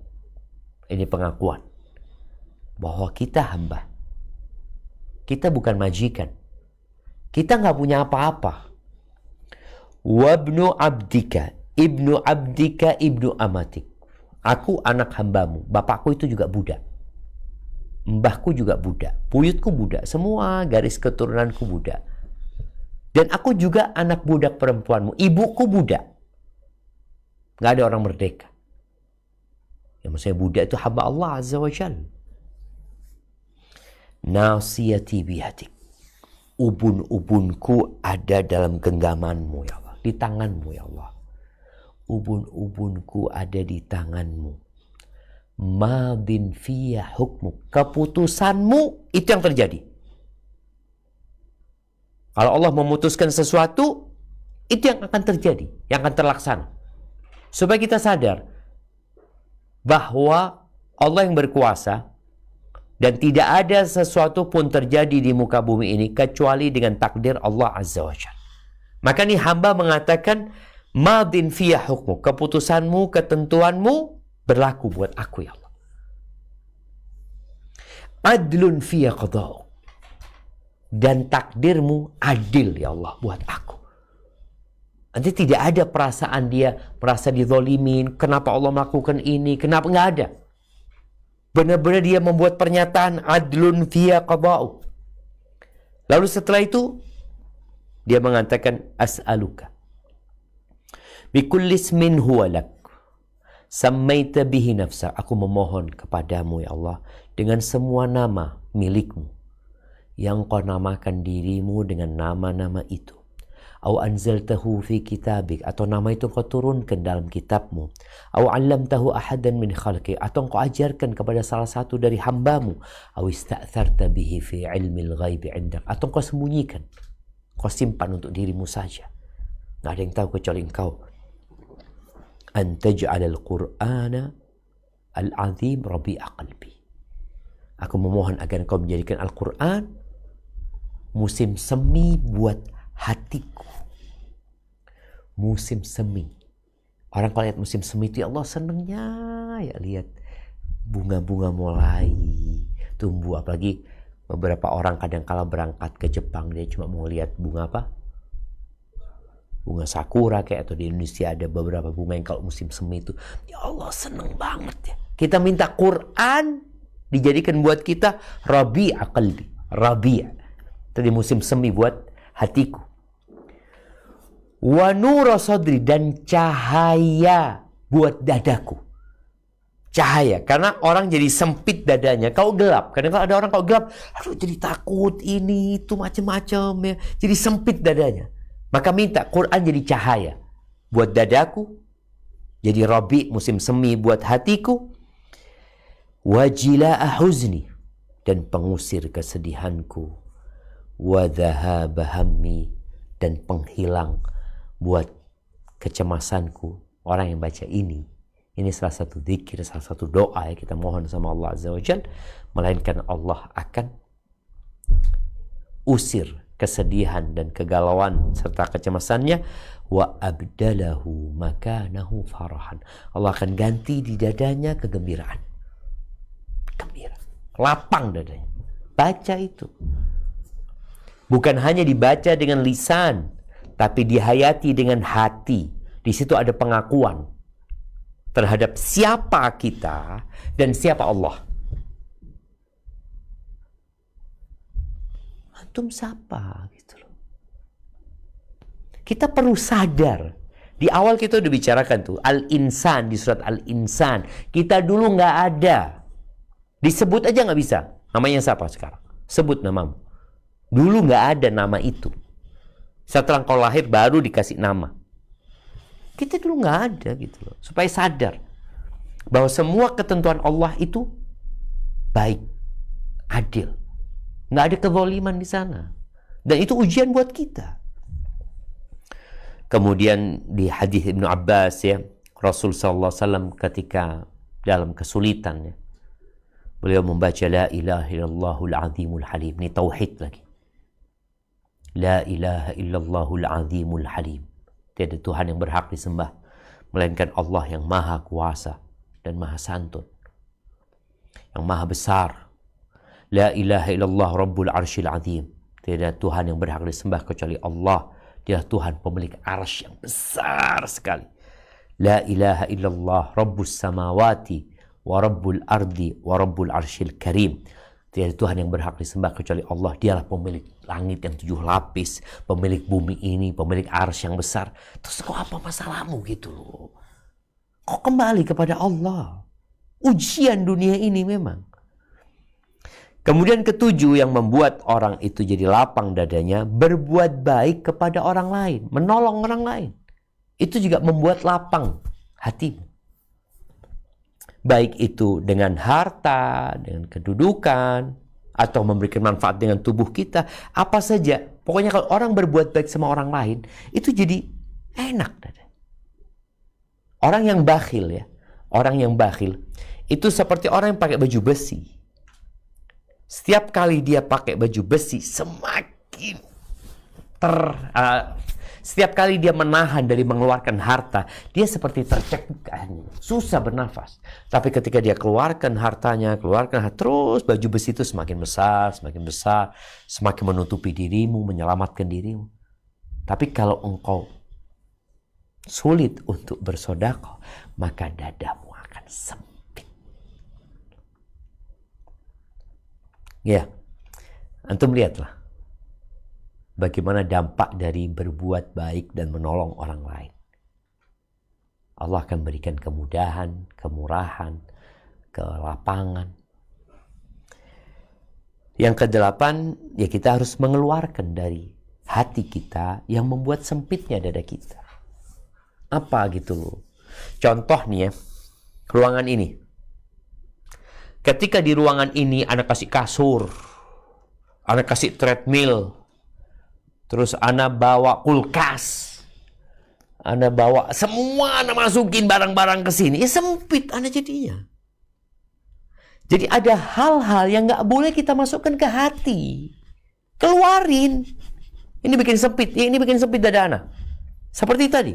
Ini pengakuan bahwa kita hamba. Kita bukan majikan. Kita nggak punya apa-apa. Wabnu abdika, ibnu abdika, ibnu amatik. Aku anak hambamu. Bapakku itu juga budak. Mbahku juga budak. Buyutku budak. Semua garis keturunanku budak. Dan aku juga anak budak perempuanmu. Ibuku budak. Nggak ada orang merdeka. Yang maksudnya budak itu hamba Allah Azza wa Jalla. Nasiyati bihadik. Ubun-ubunku ada dalam genggamanmu ya Allah. Di tanganmu ya Allah. Ubun-ubunku ada di tanganmu. Madin fiyah hukmu. Keputusanmu itu yang terjadi. Kalau Allah memutuskan sesuatu, itu yang akan terjadi. Yang akan terlaksana. Supaya kita sadar bahwa Allah yang berkuasa dan tidak ada sesuatu pun terjadi di muka bumi ini kecuali dengan takdir Allah Azza wa Jalla. Maka ini hamba mengatakan madin fiyah hukmu, keputusanmu, ketentuanmu berlaku buat aku ya Allah. Adlun fiyah qada'u, dan takdirmu adil ya Allah buat aku. Nanti tidak ada perasaan dia merasa dizolimin, kenapa Allah melakukan ini, kenapa, nggak ada. Benar-benar dia membuat pernyataan adlun fiyah qada'u. Lalu setelah itu dia mengatakan as'aluka bikulli ismin huwa lak sammaita bihi nafsa. Aku memohon kepadamu ya Allah dengan semua nama milikmu yang kau namakan dirimu dengan nama-nama itu. Au anzaltahu fi kitabik, atau nama itu kau turunkan dalam kitabmu. Au 'allamtahu ahadan min khalqi, atau kau ajarkan kepada salah satu dari hambamu. Au ista'tharta bihi fi 'ilmil ghaibi 'indak, atau kau sembunyikan, kau simpan untuk dirimu saja. Nggak ada yang tahu kecuali engkau. An taj'alal Qur'ana al-'azim rabi'a qalbi. Aku memohon agar engkau menjadikan Al-Quran musim semi buat hatiku. Musim semi. Orang kalau lihat musim semi itu ya Allah senangnya ya lihat bunga-bunga mulai tumbuh. Apalagi beberapa orang kadang kala berangkat ke Jepang, dia cuma mau lihat bunga apa? Bunga sakura kayak, atau di Indonesia ada beberapa bunga yang kalau musim semi itu ya Allah senang banget ya. Kita minta Quran dijadikan buat kita rabi'a qalbi, rabi'a. Tadi musim semi buat hatiku. Wa nura sadri, dan cahaya buat dadaku. Cahaya, karena orang jadi sempit dadanya kalau gelap. Kadang-kadang ada orang kalau gelap, aduh jadi takut ini itu macam-macam ya. Jadi sempit dadanya. Maka minta Quran jadi cahaya buat dadaku. Jadi rabi, musim semi buat hatiku. Wajila'a huzni, dan pengusir kesedihanku. Wa dhahaba hammi, dan penghilang buat kecemasanku. Orang yang baca ini salah satu zikir, salah satu doa yang kita mohon sama Allah Azza wa Jalla, melainkan Allah akan usir kesedihan dan kegalauan serta kecemasannya. Wa abdalahu makanahu farahan, Allah akan ganti di dadanya kegembiraan. Gembira, lapang dadanya. Baca itu bukan hanya dibaca dengan lisan, tapi dihayati dengan hati. Di situ ada pengakuan terhadap siapa kita dan siapa Allah. Antum siapa gitu loh. Kita perlu sadar. Di awal kita udah bicarakan tuh Al-Insan, di surat Al-Insan. Kita dulu nggak ada. Disebut aja nggak bisa. Namanya siapa sekarang? Sebut namamu. Dulu nggak ada nama itu. Setelah kau lahir baru dikasih nama. Kita dulu nggak ada gitu loh. Supaya sadar bahwa semua ketentuan Allah itu baik, adil. Nggak ada kezaliman di sana. Dan itu ujian buat kita. Kemudian di hadis Ibnu Abbas ya, Rasul sallallahu alaihi wasallam ketika dalam kesulitan ya, beliau membaca la ilaha illallahul azimul halim. Ini tauhid lagi. La ilaha illallahul azimul halim. Tiada Tuhan yang berhak disembah melainkan Allah yang maha kuasa dan maha santun, yang maha besar. La ilaha illallah rabbul arsyil azim. Tiada Tuhan yang berhak disembah kecuali Allah. Dia Tuhan pemilik arsy yang besar sekali. La ilaha illallah rabbus samawati wa rabbul ardi wa rabbul arsyil karim. Tiada Tuhan yang berhak disembah kecuali Allah. Dialah pemilik langit yang 7 lapis, pemilik bumi ini, pemilik arsy yang besar. Terus kok apa masalahmu gitu loh? Kok kembali kepada Allah? Ujian dunia ini memang. Kemudian ketujuh yang membuat orang itu jadi lapang dadanya, berbuat baik kepada orang lain, menolong orang lain. Itu juga membuat lapang hatimu. Baik itu dengan harta, dengan kedudukan, atau memberikan manfaat dengan tubuh kita, apa saja. Pokoknya kalau orang berbuat baik sama orang lain, itu jadi enak. Orang yang bakhil ya, orang yang bakhil itu seperti orang yang pakai baju besi. Setiap kali dia pakai baju besi, setiap kali dia menahan dari mengeluarkan harta, dia seperti tercekik, susah bernafas. Tapi ketika dia keluarkan hartanya, terus baju besi itu semakin besar, semakin menutupi dirimu, menyelamatkan dirimu. Tapi kalau engkau sulit untuk bersedekah, maka dadamu akan sempit. Ya, antum lihatlah bagaimana dampak dari berbuat baik dan menolong orang lain. Allah akan berikan kemudahan, kemurahan, kelapangan. Yang kedelapan, ya kita harus mengeluarkan dari hati kita yang membuat sempitnya dada kita. Apa gitu loh. Contoh nih ya, ruangan ini. Ketika di ruangan ini Anda kasih kasur, Anda kasih treadmill, terus Anda bawa kulkas, Anda bawa semua, Anda masukin barang-barang ke sini, ya sempit Anda jadinya. Jadi ada hal-hal yang nggak boleh kita masukkan ke hati. Keluarin. Ini bikin sempit, ini bikin sempit dada Anda. Seperti tadi.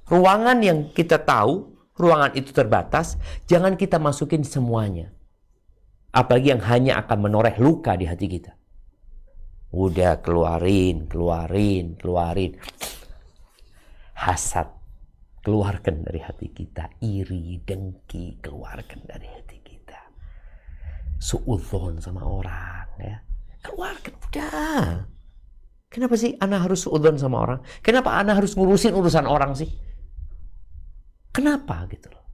Ruangan yang kita tahu, ruangan itu terbatas, jangan kita masukin semuanya. Apalagi yang hanya akan menoreh luka di hati kita. Udah keluarin. Hasad, keluarkan dari hati kita. Iri, dengki, keluarkan dari hati kita. Suudzon sama orang, ya. Keluarkan, udah. Kenapa sih Ana harus suudzon sama orang? Kenapa Ana harus ngurusin urusan orang sih? Kenapa gitu loh?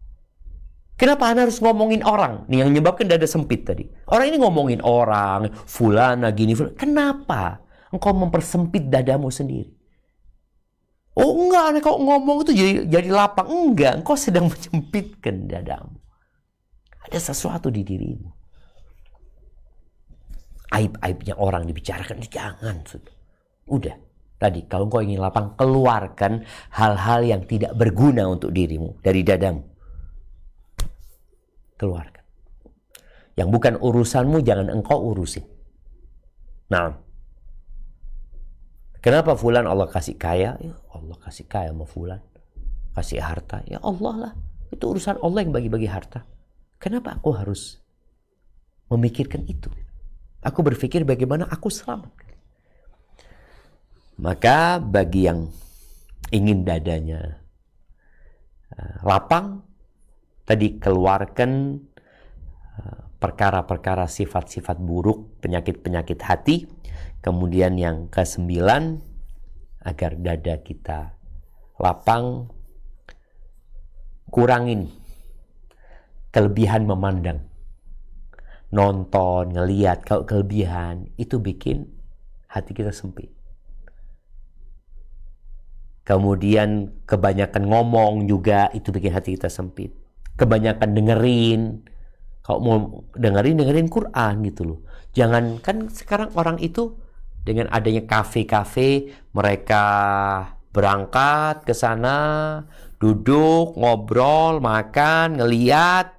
Kenapa Anda harus ngomongin orang? Nih yang menyebabkan dada sempit tadi. Orang ini ngomongin orang, fulana gini, fulana. Kenapa engkau mempersempit dadamu sendiri? Oh enggak, Anda kok ngomong itu jadi lapang. Enggak, engkau sedang menyempitkan dadamu. Ada sesuatu di dirimu. Aib-aibnya orang dibicarakan, jangan. Udah. Tadi, kalau engkau ingin lapang, keluarkan hal-hal yang tidak berguna untuk dirimu dari dadamu. Keluarkan. Yang bukan urusanmu, jangan engkau urusin. Nah, kenapa fulan Allah kasih kaya? Ya Allah kasih kaya sama fulan. Kasih harta. Ya Allah lah. Itu urusan Allah yang bagi-bagi harta. Kenapa aku harus memikirkan itu? Aku berpikir bagaimana aku selamat. Maka bagi yang ingin dadanya lapang, tadi keluarkan perkara-perkara sifat-sifat buruk, penyakit-penyakit hati. Kemudian yang ke-9, agar dada kita lapang, kurangin kelebihan memandang. Nonton, ngelihat, kalau kelebihan itu bikin hati kita sempit. Kemudian kebanyakan ngomong juga itu bikin hati kita sempit. Kebanyakan dengerin. Kalau mau dengerin Quran gitu loh. Jangan, kan sekarang orang itu dengan adanya kafe-kafe, mereka Berangkat ke sana, duduk, ngobrol, makan, ngeliat.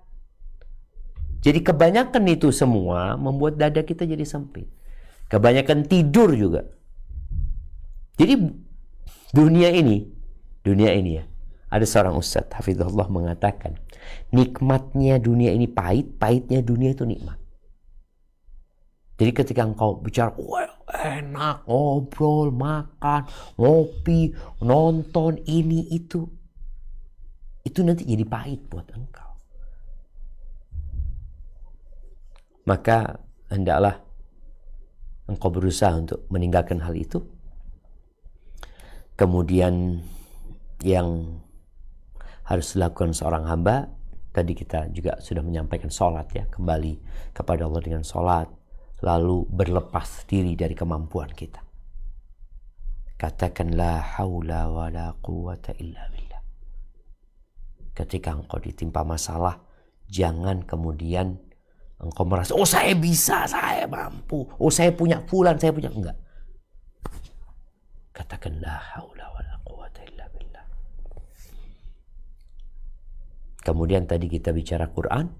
Jadi kebanyakan itu semua membuat dada kita jadi sempit. Kebanyakan tidur juga. Jadi dunia ini ya. Ada seorang ustadz, hafizahullah, mengatakan, nikmatnya dunia ini pahit, pahitnya dunia itu nikmat. Jadi ketika engkau bicara, wah enak, ngobrol, makan, ngopi, nonton, ini itu nanti jadi pahit buat engkau. Maka hendaklah engkau berusaha untuk meninggalkan hal itu. Kemudian yang harus dilakukan seorang hamba, tadi kita juga sudah menyampaikan sholat ya, kembali kepada Allah dengan sholat, lalu berlepas diri dari kemampuan kita. Katakan la haula wa la quwata illa billah. Ketika engkau ditimpa masalah, jangan kemudian engkau merasa, oh saya bisa, saya mampu, oh saya punya fulan, saya punya, enggak. Katakan la haula wa la quwata illa billah. Kemudian tadi kita bicara Quran,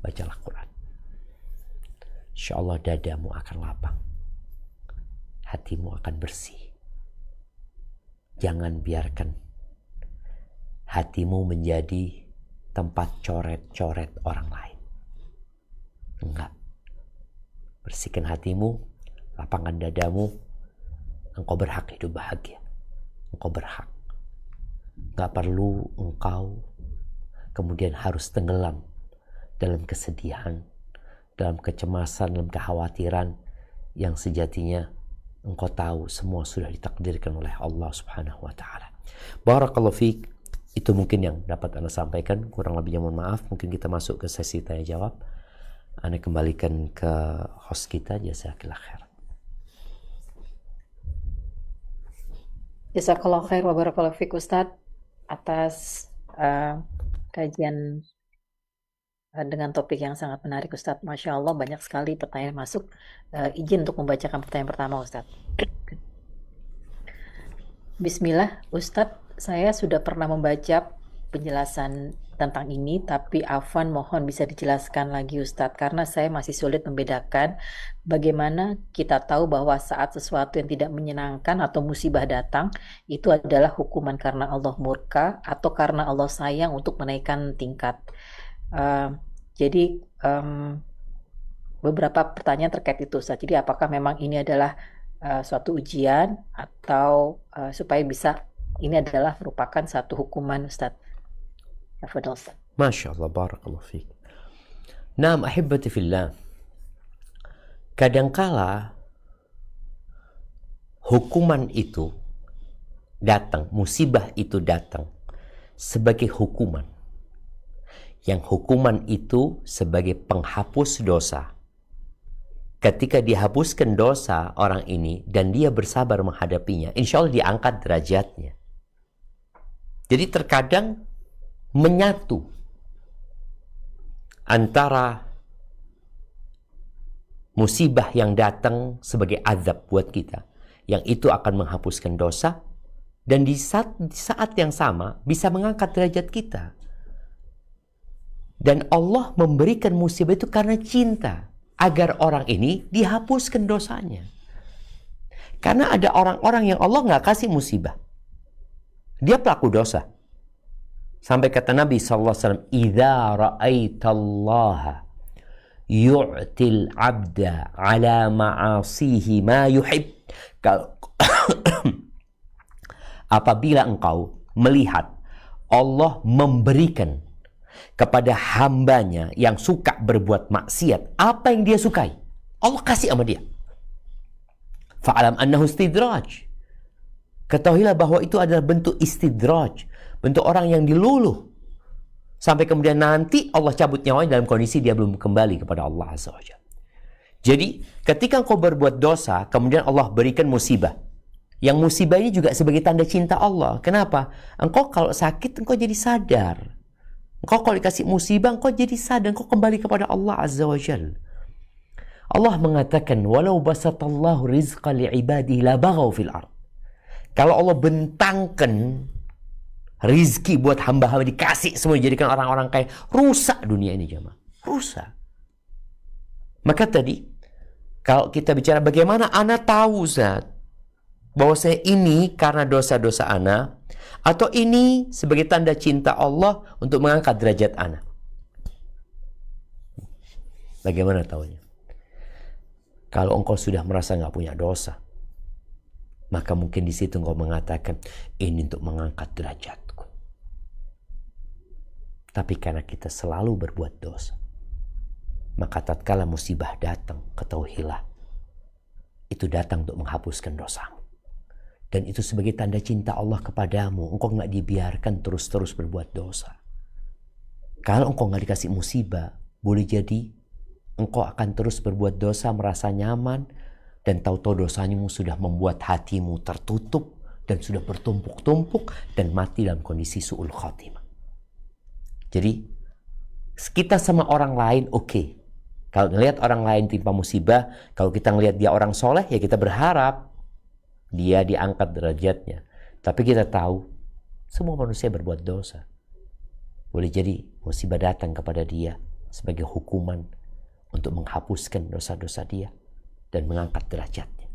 bacalah Quran. InsyaAllah dadamu akan lapang, hatimu akan bersih. Jangan biarkan hatimu menjadi tempat coret-coret orang lain. Enggak. Bersihkan hatimu, lapangkan dadamu. Engkau berhak hidup bahagia. Engkau berhak. Enggak perlu engkau kemudian harus tenggelam dalam kesedihan, dalam kecemasan, dalam kekhawatiran yang sejatinya engkau tahu semua sudah ditakdirkan oleh Allah Subhanahu wa taala. Barakallahu fiik. Itu mungkin yang dapat Anda sampaikan, kurang lebihnya mohon maaf. Mungkin kita masuk ke sesi tanya jawab. Anda kembalikan ke host kita, jazakallahu khair. Jazakallahu khair wa barakallahu fiik Ustadz atas kajian dengan topik yang sangat menarik Ustadz. Masya Allah banyak sekali pertanyaan masuk. Izin untuk membacakan pertanyaan pertama Ustadz. Bismillah Ustadz, saya sudah pernah membaca penjelasan tentang ini, tapi afwan mohon bisa dijelaskan lagi Ustadz, karena saya masih sulit membedakan bagaimana kita tahu bahwa saat sesuatu yang tidak menyenangkan atau musibah datang, itu adalah hukuman karena Allah murka atau karena Allah sayang untuk menaikkan tingkat. Jadi beberapa pertanyaan terkait itu Ustadz. Jadi apakah memang ini adalah suatu ujian atau supaya bisa ini adalah merupakan satu hukuman Ustadz? Tafadhol Ustadz. Masya Allah, barakallahu fiik. Naam ahibati fillah. Kadangkala hukuman itu datang, musibah itu datang sebagai hukuman. Yang hukuman itu sebagai penghapus dosa. Ketika dihapuskan dosa orang ini dan dia bersabar menghadapinya, insya Allah diangkat derajatnya. Jadi terkadang menyatu antara musibah yang datang sebagai azab buat kita, yang itu akan menghapuskan dosa, dan di saat yang sama bisa mengangkat derajat kita. Dan Allah memberikan musibah itu karena cinta, agar orang ini dihapuskan dosanya. Karena ada orang-orang yang Allah nggak kasih musibah, dia pelaku dosa. Sampai kata Nabi SAW, "Idza ra'aitallaha yu'til 'abda 'ala ma'asihi ma yuhib." Apabila engkau melihat Allah memberikan kepada hambanya yang suka berbuat maksiat apa yang dia sukai, Allah kasih sama dia. Fa'alam annahu istidraj. Ketahuilah bahwa itu adalah bentuk istidraj, bentuk orang yang diluluh. Sampai kemudian nanti Allah cabut nyawanya dalam kondisi dia belum kembali kepada Allah Azza wa Jalla. Jadi ketika engkau berbuat dosa, kemudian Allah berikan musibah. Yang musibah ini juga sebagai tanda cinta Allah. Kenapa? Engkau kalau sakit, engkau jadi sadar. Engkau kalau dikasih musibah, engkau jadi sadar. Engkau kembali kepada Allah Azza wa Jalla. Allah mengatakan, "Walau basatallahu rizqa li'ibadihi la baghaw fil ard." Kalau Allah bentangkan rizki buat hamba-hamba, dikasih semua, jadikan orang-orang kaya, rusak dunia ini jemaah, rusak. Maka tadi kalau kita bicara bagaimana ana tahu Zat bahwa saya ini karena dosa-dosa ana, atau ini sebagai tanda cinta Allah untuk mengangkat derajat ana. Bagaimana tahunya? Kalau engkau sudah merasa nggak punya dosa, maka mungkin di situ engkau mengatakan ini untuk mengangkat derajatku. Tapi karena kita selalu berbuat dosa, maka tatkala musibah datang, ketahuilah itu datang untuk menghapuskan dosamu. Dan itu sebagai tanda cinta Allah kepadamu. Engkau nggak dibiarkan terus-terus berbuat dosa. Kalau engkau nggak dikasih musibah, boleh jadi engkau akan terus berbuat dosa, merasa nyaman, dan tahu-tahu dosamu sudah membuat hatimu tertutup dan sudah bertumpuk-tumpuk dan mati dalam kondisi su'ul khatimah. Jadi kita sama orang lain oke. Kalau ngelihat orang lain timpa musibah, kalau kita ngelihat dia orang soleh, ya kita berharap dia diangkat derajatnya. Tapi kita tahu semua manusia berbuat dosa. Boleh jadi musibah datang kepada dia sebagai hukuman untuk menghapuskan dosa-dosa dia dan mengangkat derajatnya.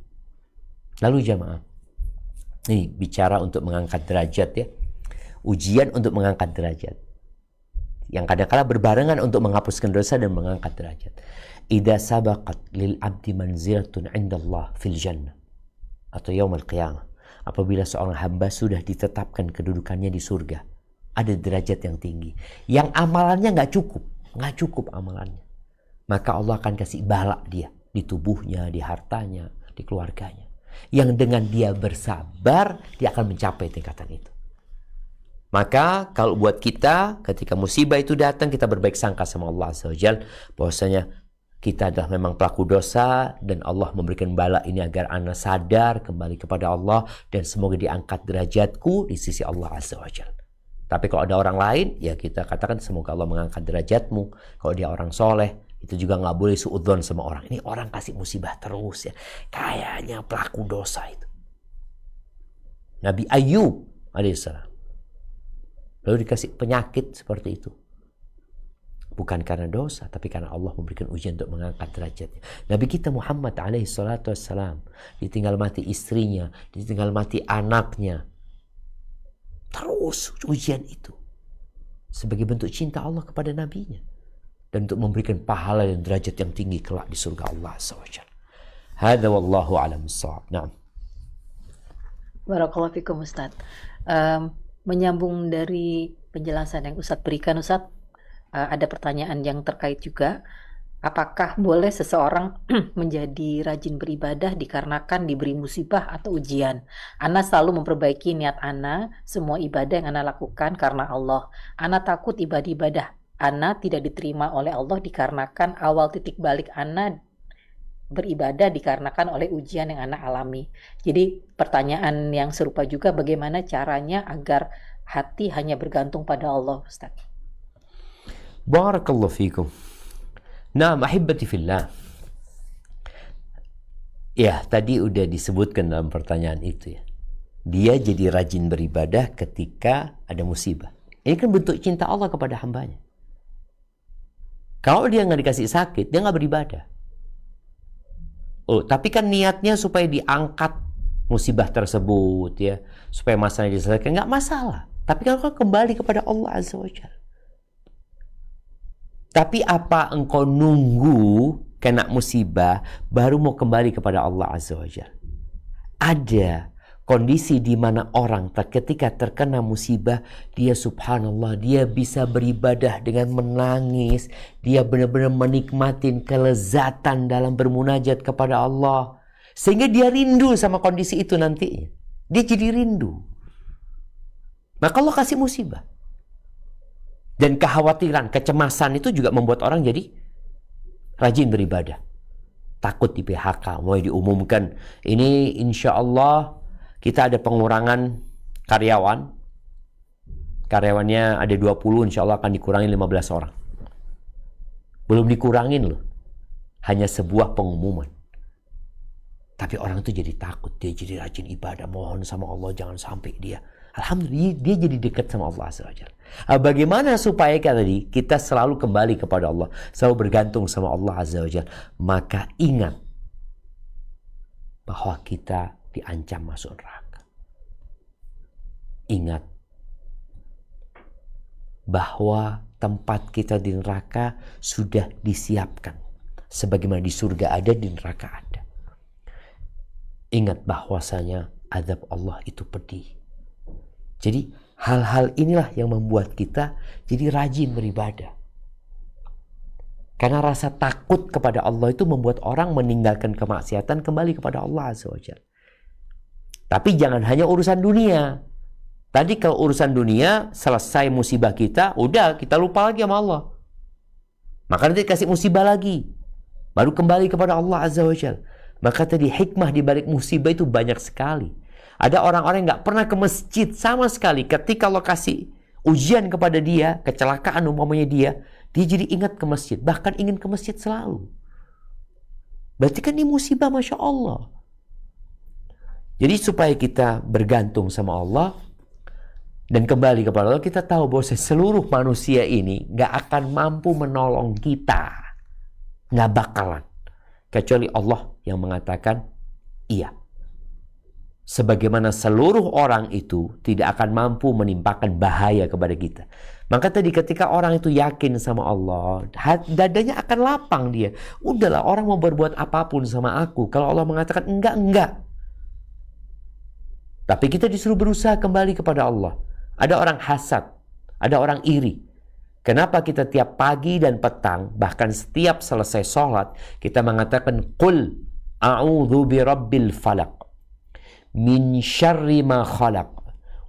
Lalu jamaah, ini bicara untuk mengangkat derajat ya. Ujian untuk mengangkat derajat. Yang kadang-kadang berbarengan untuk menghapuskan dosa dan mengangkat derajat. Idza sabaqat lil abdi manzilatun 'inda Allah fil jannah atau yaumil qiyamah. Apabila seorang hamba sudah ditetapkan kedudukannya di surga, ada derajat yang tinggi, yang amalannya nggak cukup amalannya, maka Allah akan kasih balak dia di tubuhnya, di hartanya, di keluarganya, yang dengan dia bersabar dia akan mencapai tingkatan itu. Maka kalau buat kita ketika musibah itu datang, kita berbaik sangka sama Allah Azza wa Jalla bahwasanya kita adalah memang pelaku dosa dan Allah memberikan bala ini agar ana sadar kembali kepada Allah dan semoga diangkat derajatku di sisi Allah Azza wa Jalla. Tapi kalau ada orang lain, ya kita katakan semoga Allah mengangkat derajatmu. Kalau dia orang soleh, itu juga nggak boleh suudzon sama orang. Ini orang kasih musibah terus ya, kayaknya pelaku dosa itu. Nabi Ayub alaihissalam lalu dikasih penyakit seperti itu. Bukan karena dosa, tapi karena Allah memberikan ujian untuk mengangkat derajatnya. Nabi kita Muhammad alaihissalam ditinggal mati istrinya, ditinggal mati anaknya. Terus ujian itu sebagai bentuk cinta Allah kepada nabinya dan untuk memberikan pahala dan derajat yang tinggi kelak di surga Allah SWT. Hadza wallahu a'lam bissawab. Naam. Barakallahu fikum Ustaz. Menyambung dari penjelasan yang Ustaz berikan Ustaz, ada pertanyaan yang terkait juga. Apakah boleh seseorang menjadi rajin beribadah dikarenakan diberi musibah atau ujian? Ana selalu memperbaiki niat Ana, semua ibadah yang Ana lakukan karena Allah. Ana takut ibadah Ana tidak diterima oleh Allah dikarenakan awal titik balik Ana beribadah dikarenakan oleh ujian yang Ana alami. Jadi pertanyaan yang serupa juga, bagaimana caranya agar hati hanya bergantung pada Allah, Ustaz? Barakallahu fikum. Nah, ahibati fillah. Ya, tadi udah disebutkan dalam pertanyaan itu ya. Dia jadi rajin beribadah ketika ada musibah. Ini kan bentuk cinta Allah kepada hambanya. Kalau dia nggak dikasih sakit, dia nggak beribadah. Oh, tapi kan niatnya supaya diangkat musibah tersebut ya, supaya masalahnya diselesaikan, nggak masalah. Tapi kalau kembali kepada Allah Azza wa Jalla. Tapi apa engkau nunggu kena musibah baru mau kembali kepada Allah Azza wa Jalla? Ada kondisi di mana orang ketika terkena musibah, dia subhanallah, dia bisa beribadah dengan menangis. Dia benar-benar menikmatin kelezatan dalam bermunajat kepada Allah. Sehingga dia rindu sama kondisi itu nantinya. Dia jadi rindu. Maka Allah kasih musibah. Dan kekhawatiran, kecemasan itu juga membuat orang jadi rajin beribadah. Takut di PHK, mulai diumumkan. Ini insya Allah kita ada pengurangan karyawan. Karyawannya ada 20, insya Allah akan dikurangi 15 orang. Belum dikurangin loh. Hanya sebuah pengumuman. Tapi orang itu jadi takut, dia jadi rajin ibadah, mohon sama Allah jangan sampai dia. Alhamdulillah dia jadi dekat sama Allah Azza wa Jalla. Bagaimana supaya kita selalu kembali kepada Allah, selalu bergantung sama Allah Azza wa Jalla? Maka ingat bahwa kita diancam masuk neraka. Ingat bahwa tempat kita di neraka sudah disiapkan. Sebagaimana di surga ada, di neraka ada. Ingat bahwasanya azab Allah itu pedih. Jadi hal-hal inilah yang membuat kita jadi rajin beribadah. Karena rasa takut kepada Allah itu membuat orang meninggalkan kemaksiatan kembali kepada Allah Azza wa Jalla. Tapi jangan hanya urusan dunia. Tadi kalau urusan dunia selesai musibah kita, udah kita lupa lagi sama Allah. Maka nanti kasih musibah lagi, baru kembali kepada Allah Azza wa Jalla. Maka tadi hikmah di balik musibah itu banyak sekali. Ada orang-orang yang gak pernah ke masjid sama sekali. Ketika Allah kasih ujian kepada dia, kecelakaan umpamanya dia jadi ingat ke masjid. Bahkan ingin ke masjid selalu. Berarti kan ini musibah, Masya Allah. Jadi supaya kita bergantung sama Allah dan kembali kepada Allah, kita tahu bahwa seluruh manusia ini gak akan mampu menolong kita. Gak bakalan. Kecuali Allah yang mengatakan iya. Sebagaimana seluruh orang itu tidak akan mampu menimpakan bahaya kepada kita. Maka tadi ketika orang itu yakin sama Allah, dadanya akan lapang dia. Udahlah, orang mau berbuat apapun sama aku. Kalau Allah mengatakan enggak. Tapi kita disuruh berusaha kembali kepada Allah. Ada orang hasad, ada orang iri. Kenapa kita tiap pagi dan petang, bahkan setiap selesai sholat, kita mengatakan, Qul a'udhu bi rabbil falaq. Min syarri ma khalaq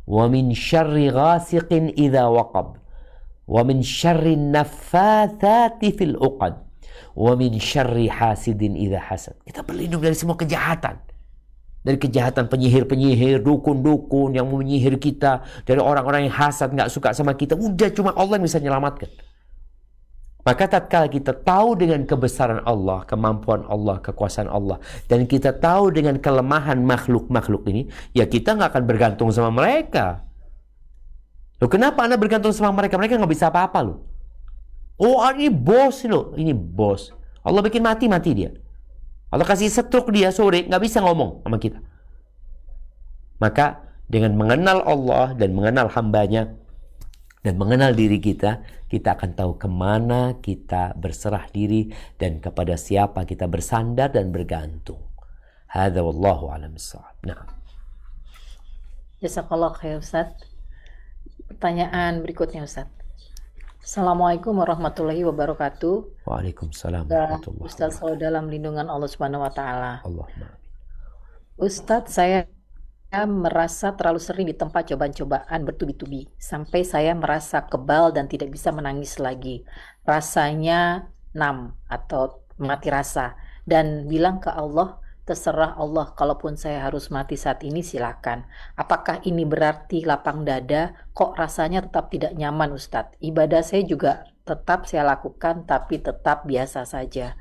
wa min syarri ghasiqin idza waqab wa min syarri naffathati fil uqad wa min syarri hasidin idza hasad. Kita berlindung dari semua kejahatan. Dari kejahatan penyihir-penyihir, dukun-dukun yang menyihir kita, dari orang-orang yang hasad, nggak suka sama kita. Udah cuma Allah yang bisa menyelamatkan. Maka tatkala kita tahu dengan kebesaran Allah, kemampuan Allah, kekuasaan Allah, dan kita tahu dengan kelemahan makhluk-makhluk ini, ya kita nggak akan bergantung sama mereka. Loh, kenapa Anda bergantung sama mereka? Mereka nggak bisa apa-apa loh. Oh, ini bos loh, ini bos. Allah bikin mati dia. Allah kasih stroke dia sore, nggak bisa ngomong sama kita. Maka dengan mengenal Allah dan mengenal hambanya, dan mengenal diri kita, kita akan tahu kemana kita berserah diri dan kepada siapa kita bersandar dan bergantung. Hadza wallahu a'lam bissawab. Nah. Jazakallah khair Ustaz. Pertanyaan berikutnya Ustaz. Assalamualaikum warahmatullahi wabarakatuh. Waalaikumsalam warahmatullahi wabarakatuh. Ustaz selalu dalam lindungan Allah Subhanahu wa taala. Allahumma amin. Ustaz, saya merasa terlalu sering di tempat cobaan-cobaan bertubi-tubi sampai saya merasa kebal dan tidak bisa menangis lagi. Rasanya nam atau mati rasa dan bilang ke Allah, terserah Allah, kalaupun saya harus mati saat ini silakan. Apakah ini berarti lapang dada? Kok rasanya tetap tidak nyaman Ustadz? Ibadah saya juga tetap saya lakukan tapi tetap biasa saja.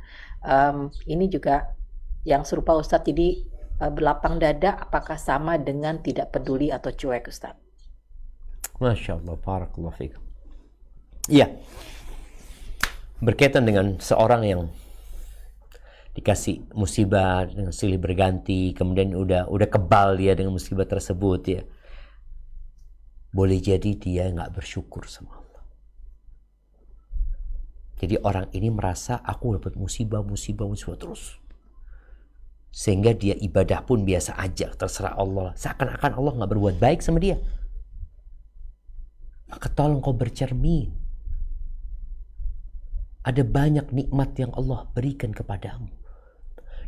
Ini juga yang serupa Ustadz, jadi berlapang dada apakah sama dengan tidak peduli atau cuek Ustaz? Masya Allah, barakallahu fikum. Iya, berkaitan dengan seorang yang dikasih musibah dengan silih berganti, kemudian udah kebal dia dengan musibah tersebut ya. Boleh jadi dia nggak bersyukur sama Allah. Jadi orang ini merasa aku dapat musibah terus. Sehingga dia ibadah pun biasa aja, terserah Allah. Seakan-akan Allah nggak berbuat baik sama dia. Maka tolong kau bercermin. Ada banyak nikmat yang Allah berikan kepadamu.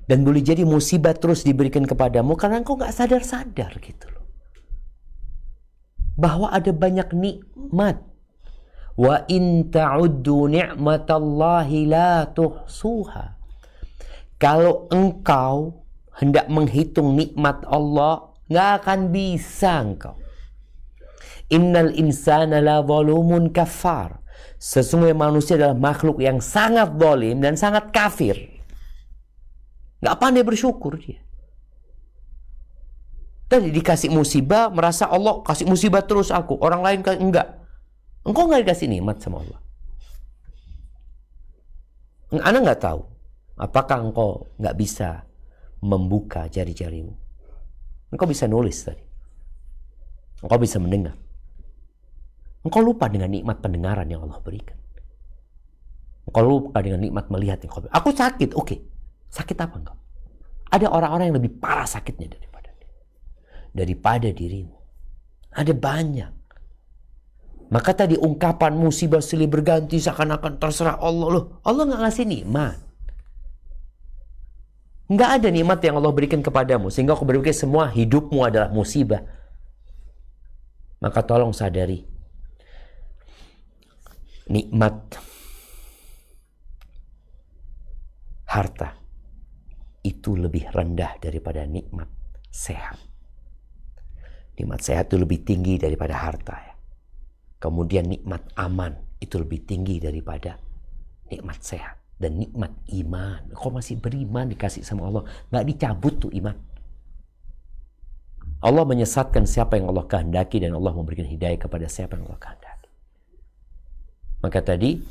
Dan boleh jadi musibah terus diberikan kepadamu karena engkau nggak sadar-sadar gitu loh. Bahwa ada banyak nikmat. Wa in ta'uddu ni'matallahi la tuhsuha. Kalau engkau hendak menghitung nikmat Allah, nggak akan bisa engkau. Innal insana la zalumun kafar. Sesungguhnya manusia adalah makhluk yang sangat zalim dan sangat kafir. Nggak pandai bersyukur dia. Tadi dikasih musibah, merasa Allah kasih musibah terus aku. Orang lain enggak. Engkau enggak dikasih nikmat sama Allah. Anda nggak tahu. Apakah engkau nggak bisa membuka jari-jarimu? Engkau bisa nulis tadi. Engkau bisa mendengar. Engkau lupa dengan nikmat pendengaran yang Allah berikan. Engkau lupa dengan nikmat melihat yang engkau berikan. Aku sakit, oke. Sakit apa engkau? Ada orang-orang yang lebih parah sakitnya daripada dirimu. Ada banyak. Maka tadi ungkapan musibah silih berganti seakan-akan terserah Allah. Loh, Allah nggak ngasih nikmat. Nggak ada nikmat yang Allah berikan kepadamu sehingga aku berpikir semua hidupmu adalah musibah. Maka tolong sadari, nikmat harta itu lebih rendah daripada nikmat sehat. Nikmat sehat itu lebih tinggi daripada harta ya. Kemudian nikmat aman itu lebih tinggi daripada nikmat sehat. Dan nikmat iman. Kau masih beriman dikasih sama Allah. Nggak dicabut tuh iman. Allah menyesatkan siapa yang Allah kehendaki. Dan Allah memberikan hidayah kepada siapa yang Allah kehendaki. Maka tadi,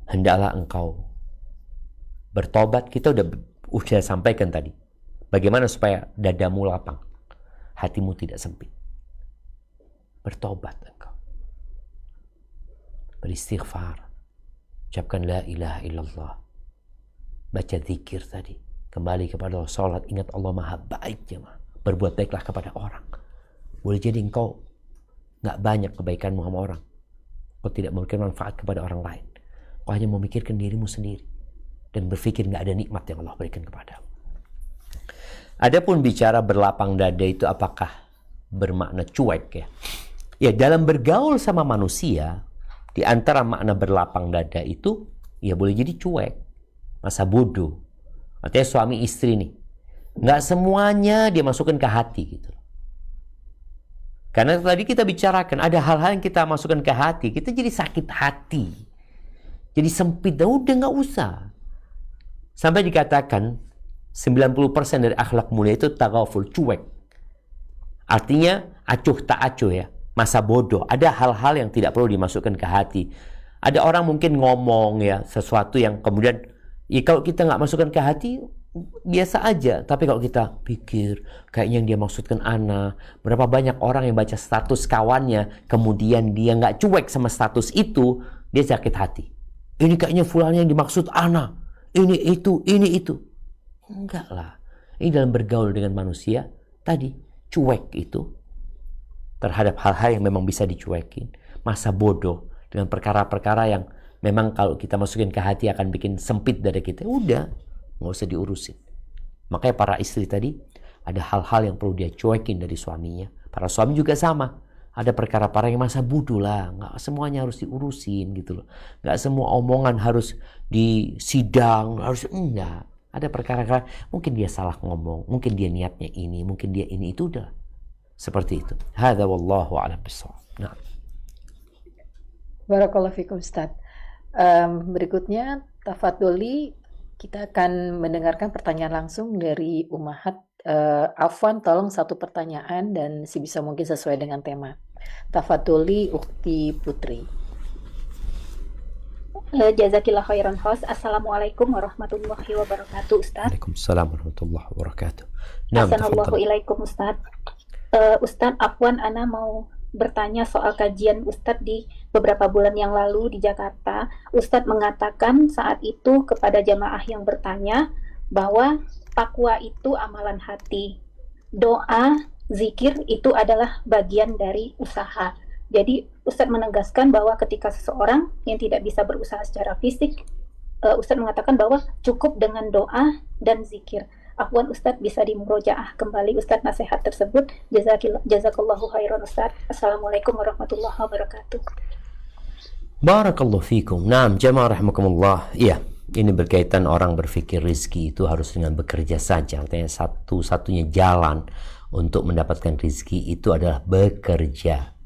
hendaklah engkau bertobat. Kita udah sampaikan tadi. Bagaimana supaya dadamu lapang. Hatimu tidak sempit. Bertobat engkau. Beristighfar. Ucapkan la ilaha illallah. Baca zikir tadi. Kembali kepada Allah. Salat. Ingat Allah maha baik jemaah. Berbuat baiklah kepada orang. Boleh jadi engkau gak banyak kebaikanmu sama orang. Kau tidak memberikan manfaat kepada orang lain. Kau hanya memikirkan dirimu sendiri. Dan berpikir gak ada nikmat yang Allah berikan kepadamu. Adapun bicara berlapang dada itu apakah bermakna cuek ya? Ya dalam bergaul sama manusia. Di antara makna berlapang dada itu, ya boleh jadi cuek. Masa bodoh. Artinya suami istri nih. Nggak semuanya dia masukkan ke hati gitu. Karena tadi kita bicarakan, ada hal-hal yang kita masukkan ke hati. Kita jadi sakit hati. Jadi sempit. Udah nggak usah. Sampai dikatakan, 90% dari akhlak mulia itu taghaful, cuek. Artinya, acuh tak acuh ya. Masa bodoh, ada hal-hal yang tidak perlu dimasukkan ke hati. Ada orang mungkin ngomong ya sesuatu yang kemudian ya kalau kita nggak masukkan ke hati biasa aja. Tapi kalau kita pikir kayaknya yang dia maksudkan ana, berapa banyak orang yang baca status kawannya kemudian dia nggak cuek sama status itu, dia sakit hati. Ini kayaknya fulannya yang dimaksud ana, ini itu. Enggak lah. Ini dalam bergaul dengan manusia tadi cuek itu. Terhadap hal-hal yang memang bisa dicuekin. Masa bodoh dengan perkara-perkara yang memang kalau kita masukin ke hati akan bikin sempit dada kita. Udah, nggak usah diurusin. Makanya para istri tadi, ada hal-hal yang perlu dia cuekin dari suaminya. Para suami juga sama. Ada perkara-perkara yang masa bodoh lah. Nggak semuanya harus diurusin gitu loh. Nggak semua omongan harus disidang. Enggak. Ada perkara-perkara, mungkin dia salah ngomong. Mungkin dia niatnya ini. Mungkin dia ini. Itu udah. Seperti itu. Hadza wallahu a'lam bishawab. Nah. Barakallahu fikum Ustaz. Berikutnya tafadholi kita akan mendengarkan pertanyaan langsung dari Ummahat. Afwan, tolong satu pertanyaan dan sebisa mungkin sesuai dengan tema. Tafadholi Ukti Putri. Jazakillah khairan host. Assalamualaikum warahmatullahi wabarakatuh Ustaz. Waalaikumsalam warahmatullahi wabarakatuh. Assalamualaikum Ustaz. Ustadz Afwan, Ana mau bertanya soal kajian Ustadz di beberapa bulan yang lalu di Jakarta. Ustadz mengatakan saat itu kepada jamaah yang bertanya bahwa takwa itu amalan hati. Doa, zikir itu adalah bagian dari usaha. Jadi Ustadz menegaskan bahwa ketika seseorang yang tidak bisa berusaha secara fisik, Ustadz mengatakan bahwa cukup dengan doa dan zikir. Afwan Ustadz bisa dimurojaah kembali Ustadz nasihat tersebut. Jazakallahu khairan Ustadz. Assalamualaikum warahmatullahi wabarakatuh. Barakallahu fikum. Naam, jamaah rahimakumullah. Iya, ini berkaitan orang berpikir rizki itu harus dengan bekerja saja. Artinya satu-satunya jalan untuk mendapatkan rizki itu adalah bekerja.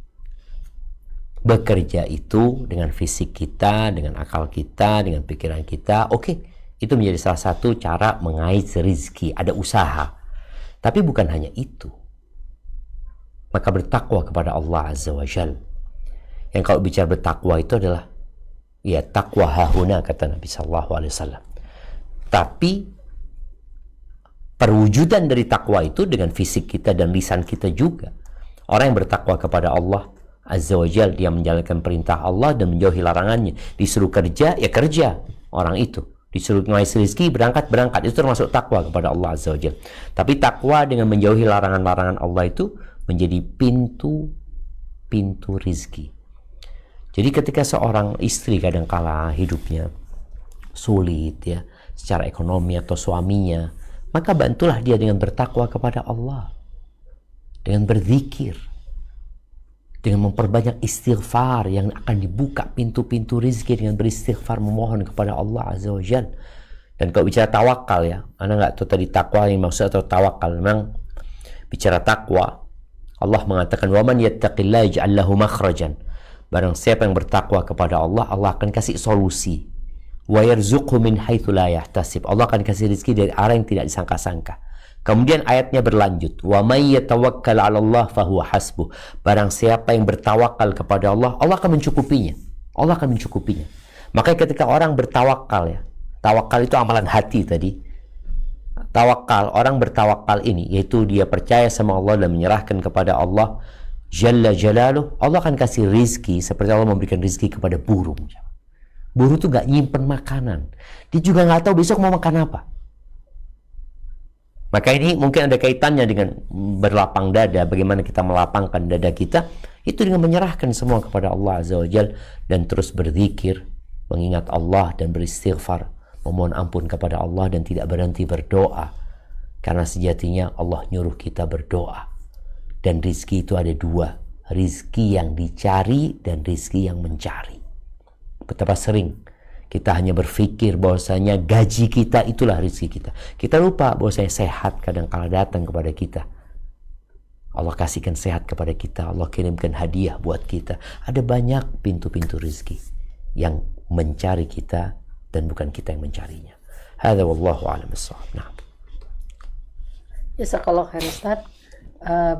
Bekerja itu dengan fisik kita, dengan akal kita, dengan pikiran kita. Oke. Itu menjadi salah satu cara mengais rezeki. Ada usaha. Tapi bukan hanya itu. maka bertakwa kepada Allah Azza wa Jal. Yang kalau bicara bertakwa itu adalah ya takwa hahuna, kata Nabi Sallallahu Alaihi Wasallam. Tapi perwujudan dari takwa itu dengan fisik kita dan lisan kita juga. Orang yang bertakwa kepada Allah Azza wa Jal, dia menjalankan perintah Allah dan menjauhi larangannya. Disuruh kerja, ya kerja orang itu. Disuruh ngais rezeki, berangkat. Itu termasuk takwa kepada Allah Azza wa Jal. Tapi takwa dengan menjauhi larangan-larangan Allah itu menjadi pintu rizki. Jadi ketika seorang istri kadangkala hidupnya sulit ya secara ekonomi atau suaminya, maka bantulah dia dengan bertakwa kepada Allah, dengan berzikir, dengan memperbanyak istighfar, yang akan dibuka pintu-pintu rizki dengan beristighfar, memohon kepada Allah Azza wa Jal. Dan kalau bicara tawakal ya, Anda nggak tahu tadi takwa yang maksud atau tawakal. Memang bicara takwa, Allah mengatakan waman yattaqillaha yaj'al lahu makhrajan. Barang siapa yang bertakwa kepada Allah, Allah akan kasih solusi. Wa yarzuqhu min haitsu la yahtasib. Allah akan kasih rezeki dari arah yang tidak disangka-sangka. Kemudian ayatnya berlanjut, wa may yatawakkal 'ala Allah fahuwa hasbuh. Barang siapa yang bertawakal kepada Allah, Allah akan mencukupinya. Allah akan mencukupinya. Makanya ketika orang bertawakal ya, tawakal itu amalan hati tadi. Tawakal, orang bertawakal ini yaitu dia percaya sama Allah dan menyerahkan kepada Allah Jalla Jalaluh. Allah akan kasih rizki seperti Allah memberikan rizki kepada burung. Burung tuh gak nyimpen makanan, dia juga gak tahu besok mau makan apa. Maka ini mungkin ada kaitannya dengan berlapang dada. Bagaimana kita melapangkan dada kita, itu dengan menyerahkan semua kepada Allah Azza wa Jal dan terus berzikir, mengingat Allah dan beristighfar, memohon ampun kepada Allah dan tidak berhenti berdoa. Karena sejatinya Allah nyuruh kita berdoa. Dan rizki itu ada dua, rizki yang dicari dan rizki yang mencari. Betapa sering kita hanya berpikir bahwasanya gaji kita itulah rizki kita. Kita lupa bahwasanya sehat kadang-kala datang kepada kita. Allah kasihkan sehat kepada kita, Allah kirimkan hadiah buat kita. Ada banyak pintu-pintu rizki yang mencari kita dan bukan kita yang mencarinya. Hadza wallahu a'lam bissawab. Nah. Jazakallah khair Ustaz.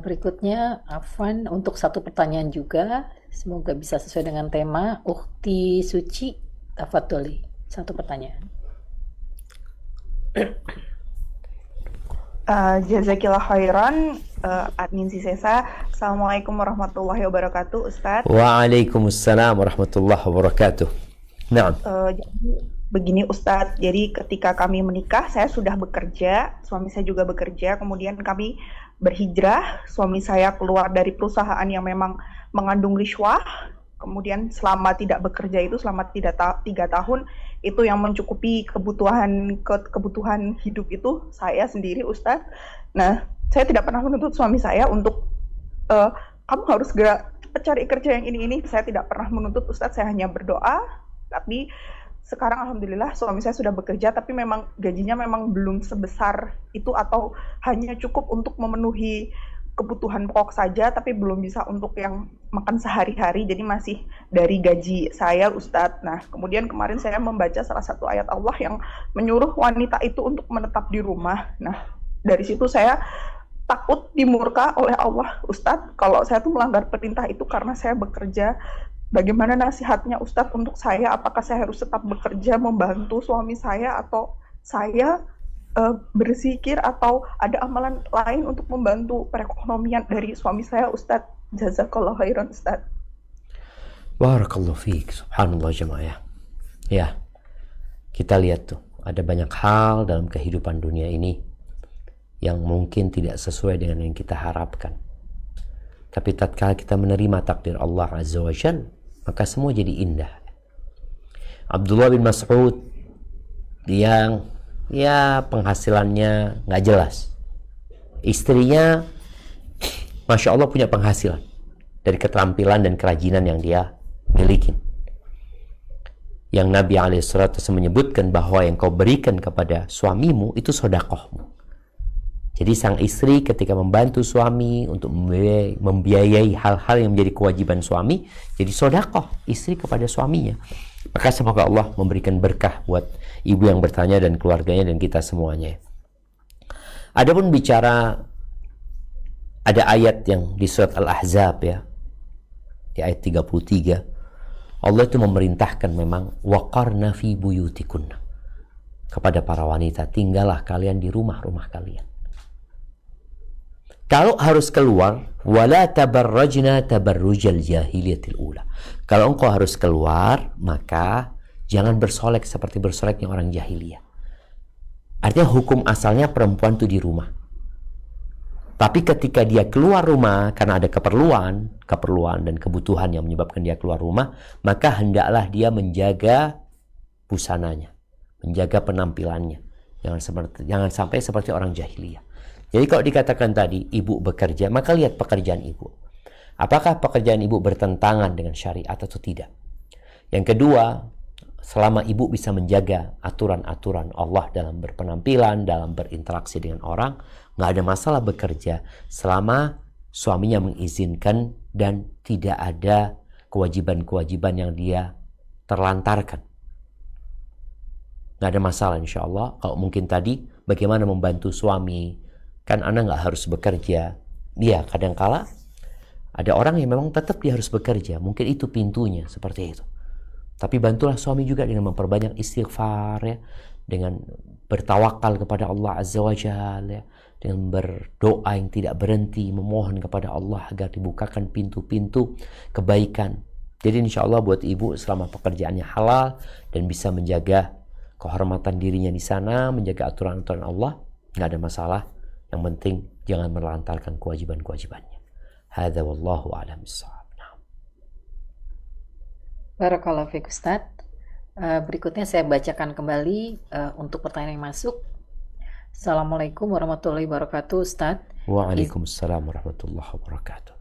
Berikutnya Afwan untuk satu pertanyaan juga, semoga bisa sesuai dengan tema. Ukhti Suci, tafadholi, satu pertanyaan. Jazakillah khairan, admin Sisesa. Assalamualaikum warahmatullahi wabarakatuh, Ustaz. Waalaikumsalam warahmatullahi wabarakatuh. Nah. Jadi begini Ustaz, jadi ketika kami menikah, saya sudah bekerja, suami saya juga bekerja, kemudian kami berhijrah, suami saya keluar dari perusahaan yang memang mengandung riswah, kemudian selama tidak bekerja itu selama 3 tahun itu yang mencukupi kebutuhan hidup itu saya sendiri Ustadz. Nah, saya tidak pernah menuntut suami saya untuk kamu harus segera cari kerja yang ini. Saya tidak pernah menuntut Ustadz, saya hanya berdoa. Tapi sekarang alhamdulillah suami saya sudah bekerja, tapi memang gajinya memang belum sebesar itu atau hanya cukup untuk memenuhi kebutuhan pokok saja, tapi belum bisa untuk yang makan sehari-hari, jadi masih dari gaji saya Ustadz. Nah, kemudian kemarin saya membaca salah satu ayat Allah yang menyuruh wanita itu untuk menetap di rumah. Nah, dari situ saya takut dimurka oleh Allah Ustadz kalau saya tuh melanggar perintah itu karena saya bekerja. Bagaimana nasihatnya Ustadz untuk saya? Apakah saya harus tetap bekerja membantu suami saya atau saya berzikir atau ada amalan lain untuk membantu perekonomian dari suami saya Ustadz? Jazakallah khairan Ustadz. Barakallahu fiik. Subhanallah jemaah. Ya, kita lihat tuh ada banyak hal dalam kehidupan dunia ini yang mungkin tidak sesuai dengan yang kita harapkan. Tapi tatkala kita menerima takdir Allah Azza wa Jalla, maka semua jadi indah. Abdullah bin Mas'ud yang penghasilannya nggak jelas. Istrinya Masya Allah punya penghasilan dari keterampilan dan kerajinan yang dia miliki. Yang Nabi SAW menyebutkan bahwa yang kau berikan kepada suamimu itu sodakohmu. Jadi sang istri ketika membantu suami untuk membiayai hal-hal yang menjadi kewajiban suami, jadi sodakoh istri kepada suaminya. Maka semoga Allah memberikan berkah buat ibu yang bertanya dan keluarganya dan kita semuanya. Adapun bicara Ada ayat yang di surat Al-Ahzab ya, di ayat 33, Allah itu memerintahkan memang waqarna fi buyutikunna, kepada para wanita, tinggallah kalian di rumah-rumah kalian. Kalau harus keluar, wala tabarrajna tabarrujal jahiliyatil ula. Kalau engkau harus keluar, maka jangan bersolek seperti bersoleknya orang jahiliyah. Artinya hukum asalnya perempuan itu di rumah. Tapi ketika dia keluar rumah karena ada keperluan dan kebutuhan yang menyebabkan dia keluar rumah, maka hendaklah dia menjaga busananya, menjaga penampilannya. Jangan sampai seperti orang jahiliyah. Jadi kalau dikatakan tadi ibu bekerja, maka lihat pekerjaan ibu. Apakah pekerjaan ibu bertentangan dengan syariat atau tidak? Yang kedua, selama ibu bisa menjaga aturan-aturan Allah dalam berpenampilan, dalam berinteraksi dengan orang, nggak ada masalah bekerja selama suaminya mengizinkan dan tidak ada kewajiban-kewajiban yang dia terlantarkan. Nggak ada masalah insya Allah. Kalau mungkin tadi bagaimana membantu suami, kan anak nggak harus bekerja. Iya, kadangkala ada orang yang memang tetap dia harus bekerja. Mungkin itu pintunya seperti itu. Tapi bantulah suami juga dengan memperbanyak istighfar ya, dengan bertawakal kepada Allah Azza wa Jalla ya, dengan berdoa yang tidak berhenti, memohon kepada Allah agar dibukakan pintu-pintu kebaikan. Jadi insya Allah buat ibu selama pekerjaannya halal dan bisa menjaga kehormatan dirinya di sana, menjaga aturan-aturan Allah, nggak ada masalah. Yang penting jangan melantarkan kewajiban-kewajibannya. Hadza wallahu a'lam bissawab. Barakallahu fiik Ustaz. Berikutnya saya bacakan kembali untuk pertanyaan yang masuk. Assalamualaikum warahmatullahi wabarakatuh Ustaz. Waalaikumsalam warahmatullahi wabarakatuh.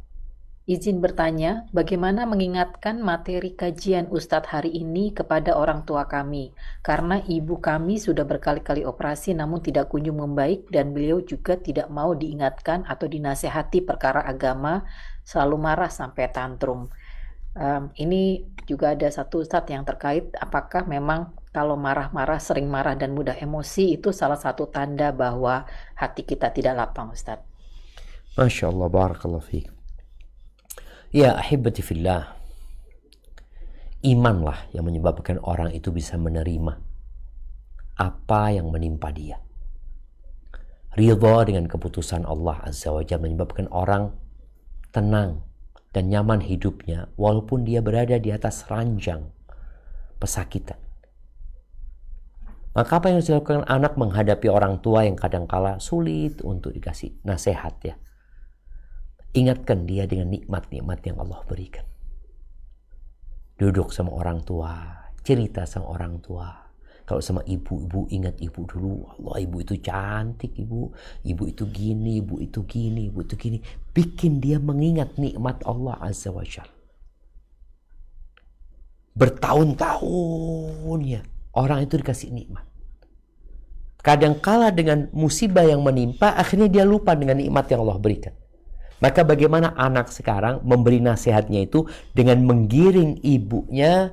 Izin bertanya, bagaimana mengingatkan materi kajian Ustadz hari ini kepada orang tua kami? Karena ibu kami sudah berkali-kali operasi namun tidak kunjung membaik dan beliau juga tidak mau diingatkan atau dinasehati perkara agama, selalu marah sampai tantrum. Ini juga ada satu Ustadz yang terkait apakah memang kalau marah-marah, sering marah dan mudah emosi itu salah satu tanda bahwa hati kita tidak lapang Ustadz. Masya Allah, barakallahu fiik. Ya ahibati fillah, imanlah yang menyebabkan orang itu bisa menerima apa yang menimpa dia. Ridha dengan keputusan Allah Azza wa Jalla menyebabkan orang tenang dan nyaman hidupnya walaupun dia berada di atas ranjang pesakitan. Maka apa yang harus dilakukan anak menghadapi orang tua yang kadangkala sulit untuk dikasih nasihat ya? Ingatkan dia dengan nikmat-nikmat yang Allah berikan. Duduk sama orang tua, cerita sama orang tua. Kalau sama ibu ingat ibu dulu. Allah, ibu itu cantik, ibu itu gini, ibu itu gini, ibu itu gini. Bikin dia mengingat nikmat Allah Azza wa Jalla. Bertahun-tahun ya, orang itu dikasih nikmat. Kadangkala dengan musibah yang menimpa, akhirnya dia lupa dengan nikmat yang Allah berikan. Maka bagaimana anak sekarang memberi nasihatnya itu dengan menggiring ibunya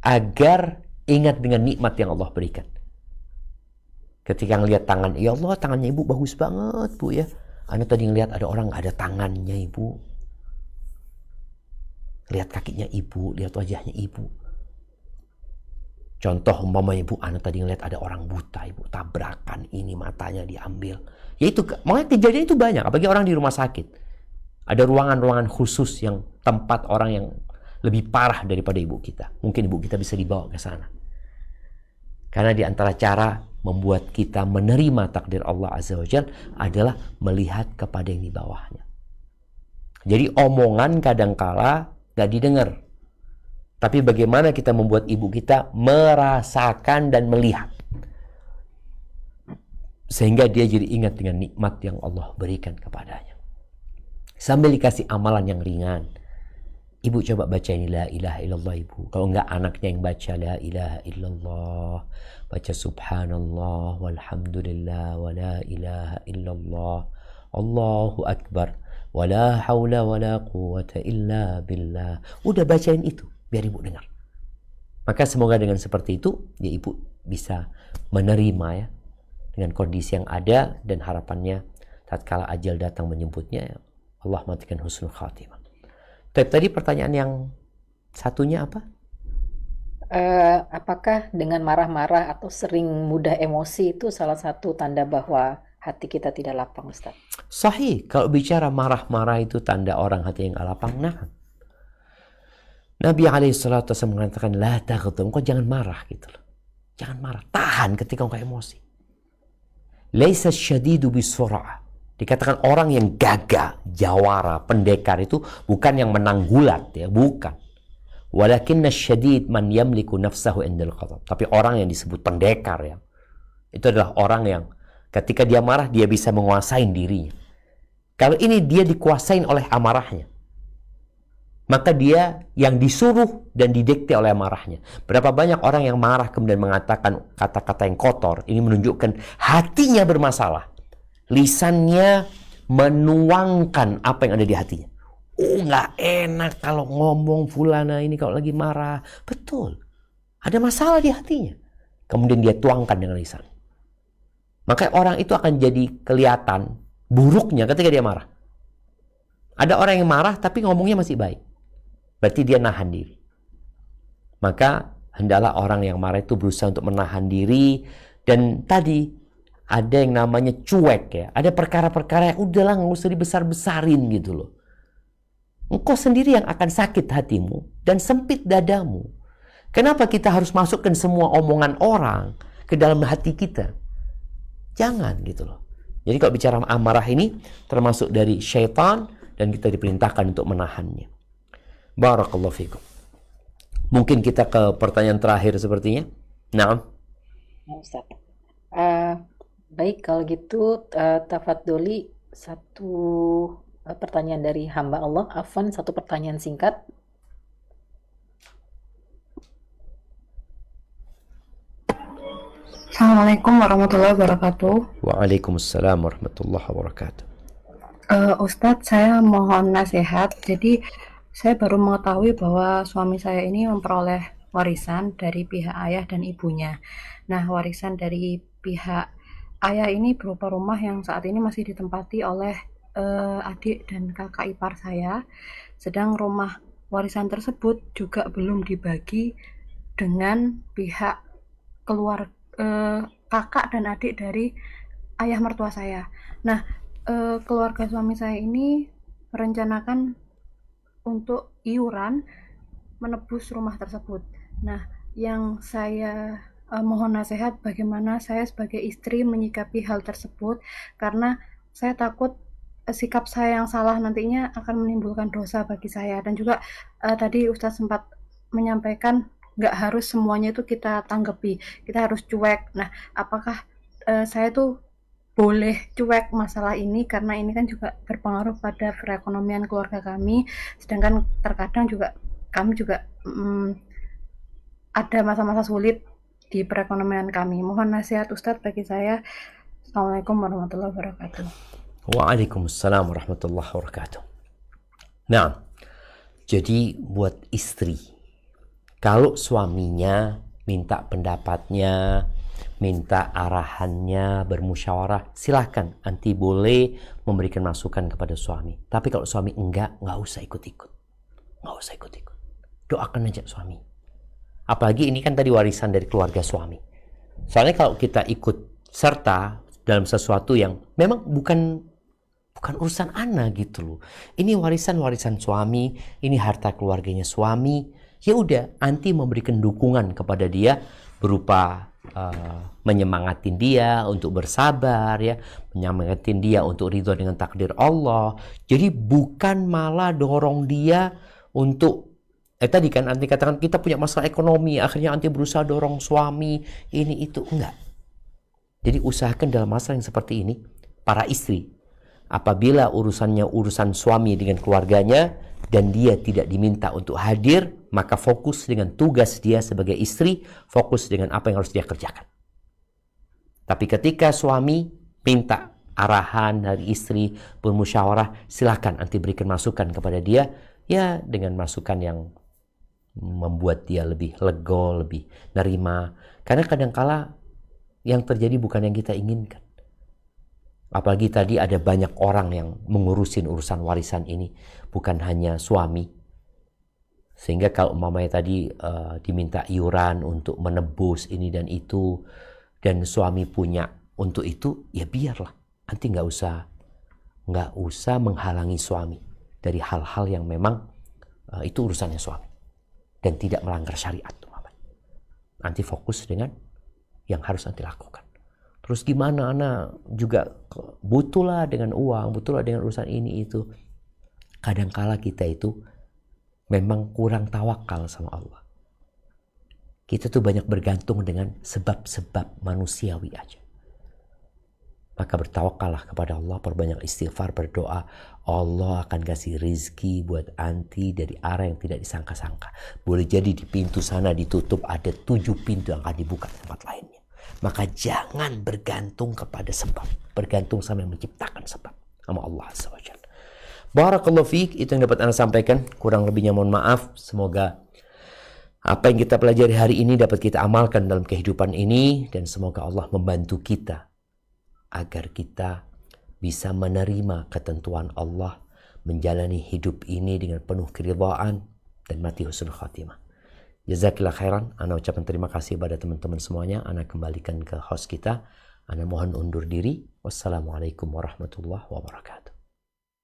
agar ingat dengan nikmat yang Allah berikan. Ketika ngelihat tangan, ya Allah tangannya ibu bagus banget bu ya. Anak tadi ngelihat ada orang gak ada tangannya ibu. Lihat kakinya ibu, lihat wajahnya ibu. Contoh umpamanya ibu, anak tadi ngelihat ada orang buta ibu, tabrakan ini matanya diambil. Ya itu, makanya kejadian itu banyak, apalagi orang di rumah sakit. Ada ruangan-ruangan khusus yang tempat orang yang lebih parah daripada ibu kita. Mungkin ibu kita bisa dibawa ke sana. Karena di antara cara membuat kita menerima takdir Allah Azza wa Jalla adalah melihat kepada yang di bawahnya. Jadi omongan kadangkala gak didengar. Tapi bagaimana kita membuat ibu kita merasakan dan melihat. Sehingga dia jadi ingat dengan nikmat yang Allah berikan kepadanya. Sambil dikasih amalan yang ringan. Ibu coba baca ini la ilaha illallah ibu. Kalau enggak anaknya yang baca la ilaha illallah. Baca subhanallah walhamdulillah wa la ilaha illallah. Allahu akbar. Wa la hawla wa la quwwata illa billah. Udah bacain itu biar ibu dengar. Maka semoga dengan seperti itu ya ibu bisa menerima ya dengan kondisi yang ada dan harapannya tatkala ajal datang menjemputnya ya, Allah matikan husnul khatimah. Tadi pertanyaan yang satunya apa? Apakah dengan marah-marah atau sering mudah emosi itu salah satu tanda bahwa hati kita tidak lapang, Ustaz? Sahih, kalau bicara marah-marah itu tanda orang hati yang gak lapang. Nah, Nabi alaihissalatu wasallam mengatakan, la taghdab, engkau jangan marah gitu loh. Jangan marah, tahan ketika engkau emosi. Laisa syadidu bisur'ah. Dikatakan orang yang gagah, jawara, pendekar itu bukan yang menang gulat ya, bukan. Walakinna syadid man yamliku nafsahu indal ghadab. Tapi orang yang disebut pendekar ya, itu adalah orang yang ketika dia marah dia bisa menguasai dirinya. Kalau ini dia dikuasain oleh amarahnya, maka dia yang disuruh dan didikte oleh amarahnya. Berapa banyak orang yang marah kemudian mengatakan kata-kata yang kotor. Ini menunjukkan hatinya bermasalah. Lisannya menuangkan apa yang ada di hatinya. Oh, nggak enak kalau ngomong fulana ini kalau lagi marah. Betul. Ada masalah di hatinya. Kemudian dia tuangkan dengan lisan. Maka orang itu akan jadi kelihatan buruknya ketika dia marah. Ada orang yang marah tapi ngomongnya masih baik. Berarti dia nahan diri. Maka hendaklah orang yang marah itu berusaha untuk menahan diri. Dan tadi ada yang namanya cuek ya. Ada perkara-perkara yang udahlah nggak usah dibesar-besarin gitu loh. Engkau sendiri yang akan sakit hatimu dan sempit dadamu. Kenapa kita harus masukkan semua omongan orang ke dalam hati kita? Jangan gitu loh. Jadi kalau bicara amarah ini termasuk dari syaitan dan kita diperintahkan untuk menahannya. Barakallahu fikum. Mungkin kita ke pertanyaan terakhir sepertinya. Naam. Ustaz. Baik, kalau gitu tafadholi satu pertanyaan dari hamba Allah. Afwan, satu pertanyaan singkat. Assalamualaikum warahmatullahi wabarakatuh. Waalaikumsalam warahmatullahi wabarakatuh. Ustadz, saya mohon nasihat. Jadi saya baru mengetahui bahwa suami saya ini memperoleh warisan dari pihak ayah dan ibunya. Nah, warisan dari pihak ayah ini berupa rumah yang saat ini masih ditempati oleh adik dan kakak ipar saya. Sedang rumah warisan tersebut juga belum dibagi dengan pihak kakak dan adik dari ayah mertua saya. Nah, keluarga suami saya ini merencanakan untuk iuran menebus rumah tersebut. Nah, yang saya mohon nasihat bagaimana saya sebagai istri menyikapi hal tersebut, karena saya takut sikap saya yang salah nantinya akan menimbulkan dosa bagi saya. Dan juga tadi Ustadz sempat menyampaikan nggak harus semuanya itu kita tanggapi, kita harus cuek. Nah, apakah saya tuh boleh cuek masalah ini, karena ini kan juga berpengaruh pada perekonomian keluarga kami, sedangkan terkadang juga kami juga ada masa-masa sulit di perekonomian kami. Mohon nasihat Ustadz bagi saya. Assalamualaikum warahmatullahi wabarakatuh. Waalaikumsalam warahmatullahi wabarakatuh. Nah, jadi buat istri, kalau suaminya minta pendapatnya, minta arahannya, bermusyawarah, silahkan. Anti boleh memberikan masukan kepada suami. Tapi kalau suami enggak usah ikut-ikut. Nggak usah ikut-ikut. Doakan aja suami. Apalagi ini kan tadi warisan dari keluarga suami. Soalnya kalau kita ikut serta dalam sesuatu yang memang bukan urusan ana gitu loh. Ini warisan suami, ini harta keluarganya suami. Ya udah, anti memberikan dukungan kepada dia berupa menyemangatin dia untuk bersabar ya, menyemangatin dia untuk ridho dengan takdir Allah. Jadi bukan malah dorong dia untuk tadi kan anti katakan kita punya masalah ekonomi, akhirnya anti berusaha dorong suami ini itu, enggak. Jadi usahakan dalam masalah yang seperti ini, para istri, apabila urusannya urusan suami dengan keluarganya dan dia tidak diminta untuk hadir, maka fokus dengan tugas dia sebagai istri, fokus dengan apa yang harus dia kerjakan. Tapi ketika suami minta arahan dari istri, bermusyawarah, silakan anti berikan masukan kepada dia, ya dengan masukan yang membuat dia lebih lego, lebih nerima. Karena kadangkala yang terjadi bukan yang kita inginkan. Apalagi tadi ada banyak orang yang mengurusin urusan warisan ini, bukan hanya suami. Sehingga kalau umpamanya tadi diminta iuran untuk menebus ini dan itu, dan suami punya untuk itu, ya biarlah. Nanti nggak usah menghalangi suami dari hal-hal yang memang itu urusannya suami dan tidak melanggar syariat. Nanti fokus dengan yang harus nanti lakukan. Terus gimana, anak juga butuhlah dengan uang, butuhlah dengan urusan ini itu. Kadangkala kita itu memang kurang tawakal sama Allah. Kita tuh banyak bergantung dengan sebab-sebab manusiawi aja. Maka bertawakallah kepada Allah, perbanyak istighfar, berdoa. Allah akan kasih rizki buat anti dari arah yang tidak disangka-sangka. Boleh jadi di pintu sana ditutup, ada 7 pintu yang akan dibuka di tempat lainnya. Maka jangan bergantung kepada sebab. Bergantung sama yang menciptakan sebab. Sama Allah SWT. Barakallahu fiik, itu yang dapat Anda sampaikan. Kurang lebihnya mohon maaf. Semoga apa yang kita pelajari hari ini dapat kita amalkan dalam kehidupan ini. Dan semoga Allah membantu kita agar kita bisa menerima ketentuan Allah, menjalani hidup ini dengan penuh keridhaan dan mati husnul khatimah. Jazakillah khairan. Ana ucapkan terima kasih pada teman-teman semuanya. Ana kembalikan ke host kita. Ana mohon undur diri. Wassalamualaikum warahmatullahi wabarakatuh.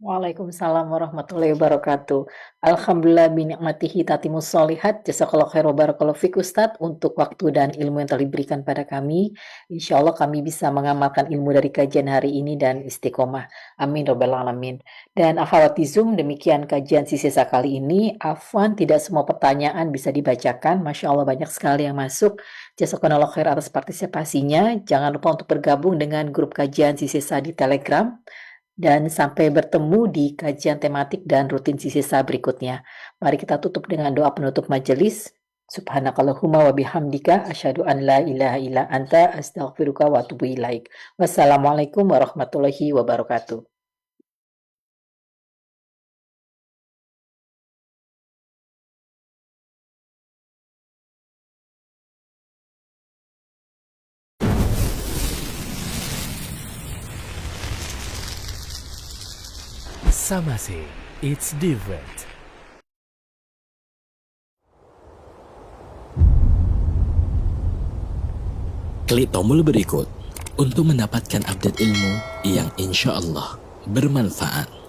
Waalaikumsalam warahmatullahi wabarakatuh. Alhamdulillah binikmatihi tatimus solihat. Jazakallahu khair wa barakallahu fik Ustadz untuk waktu dan ilmu yang telah diberikan pada kami. Insya Allah kami bisa mengamalkan ilmu dari kajian hari ini dan istiqomah. Amin robbal alamin. Dan akhwati Zoom, demikian kajian sisa kali ini. Afwan, tidak semua pertanyaan bisa dibacakan. Masya Allah banyak sekali yang masuk. Jazakallahu khair atas partisipasinya. Jangan lupa untuk bergabung dengan grup kajian sisa di Telegram. Dan sampai bertemu di kajian tematik dan rutin sisa berikutnya. Mari kita tutup dengan doa penutup majelis. Subhanakallahumma wa bihamdika asyhadu an la ilaha illa anta astaghfiruka wa atubu ilaik. Wassalamualaikum warahmatullahi wabarakatuh. Samase, it's different. Klik tombol berikut untuk mendapatkan update ilmu yang insya Allah bermanfaat.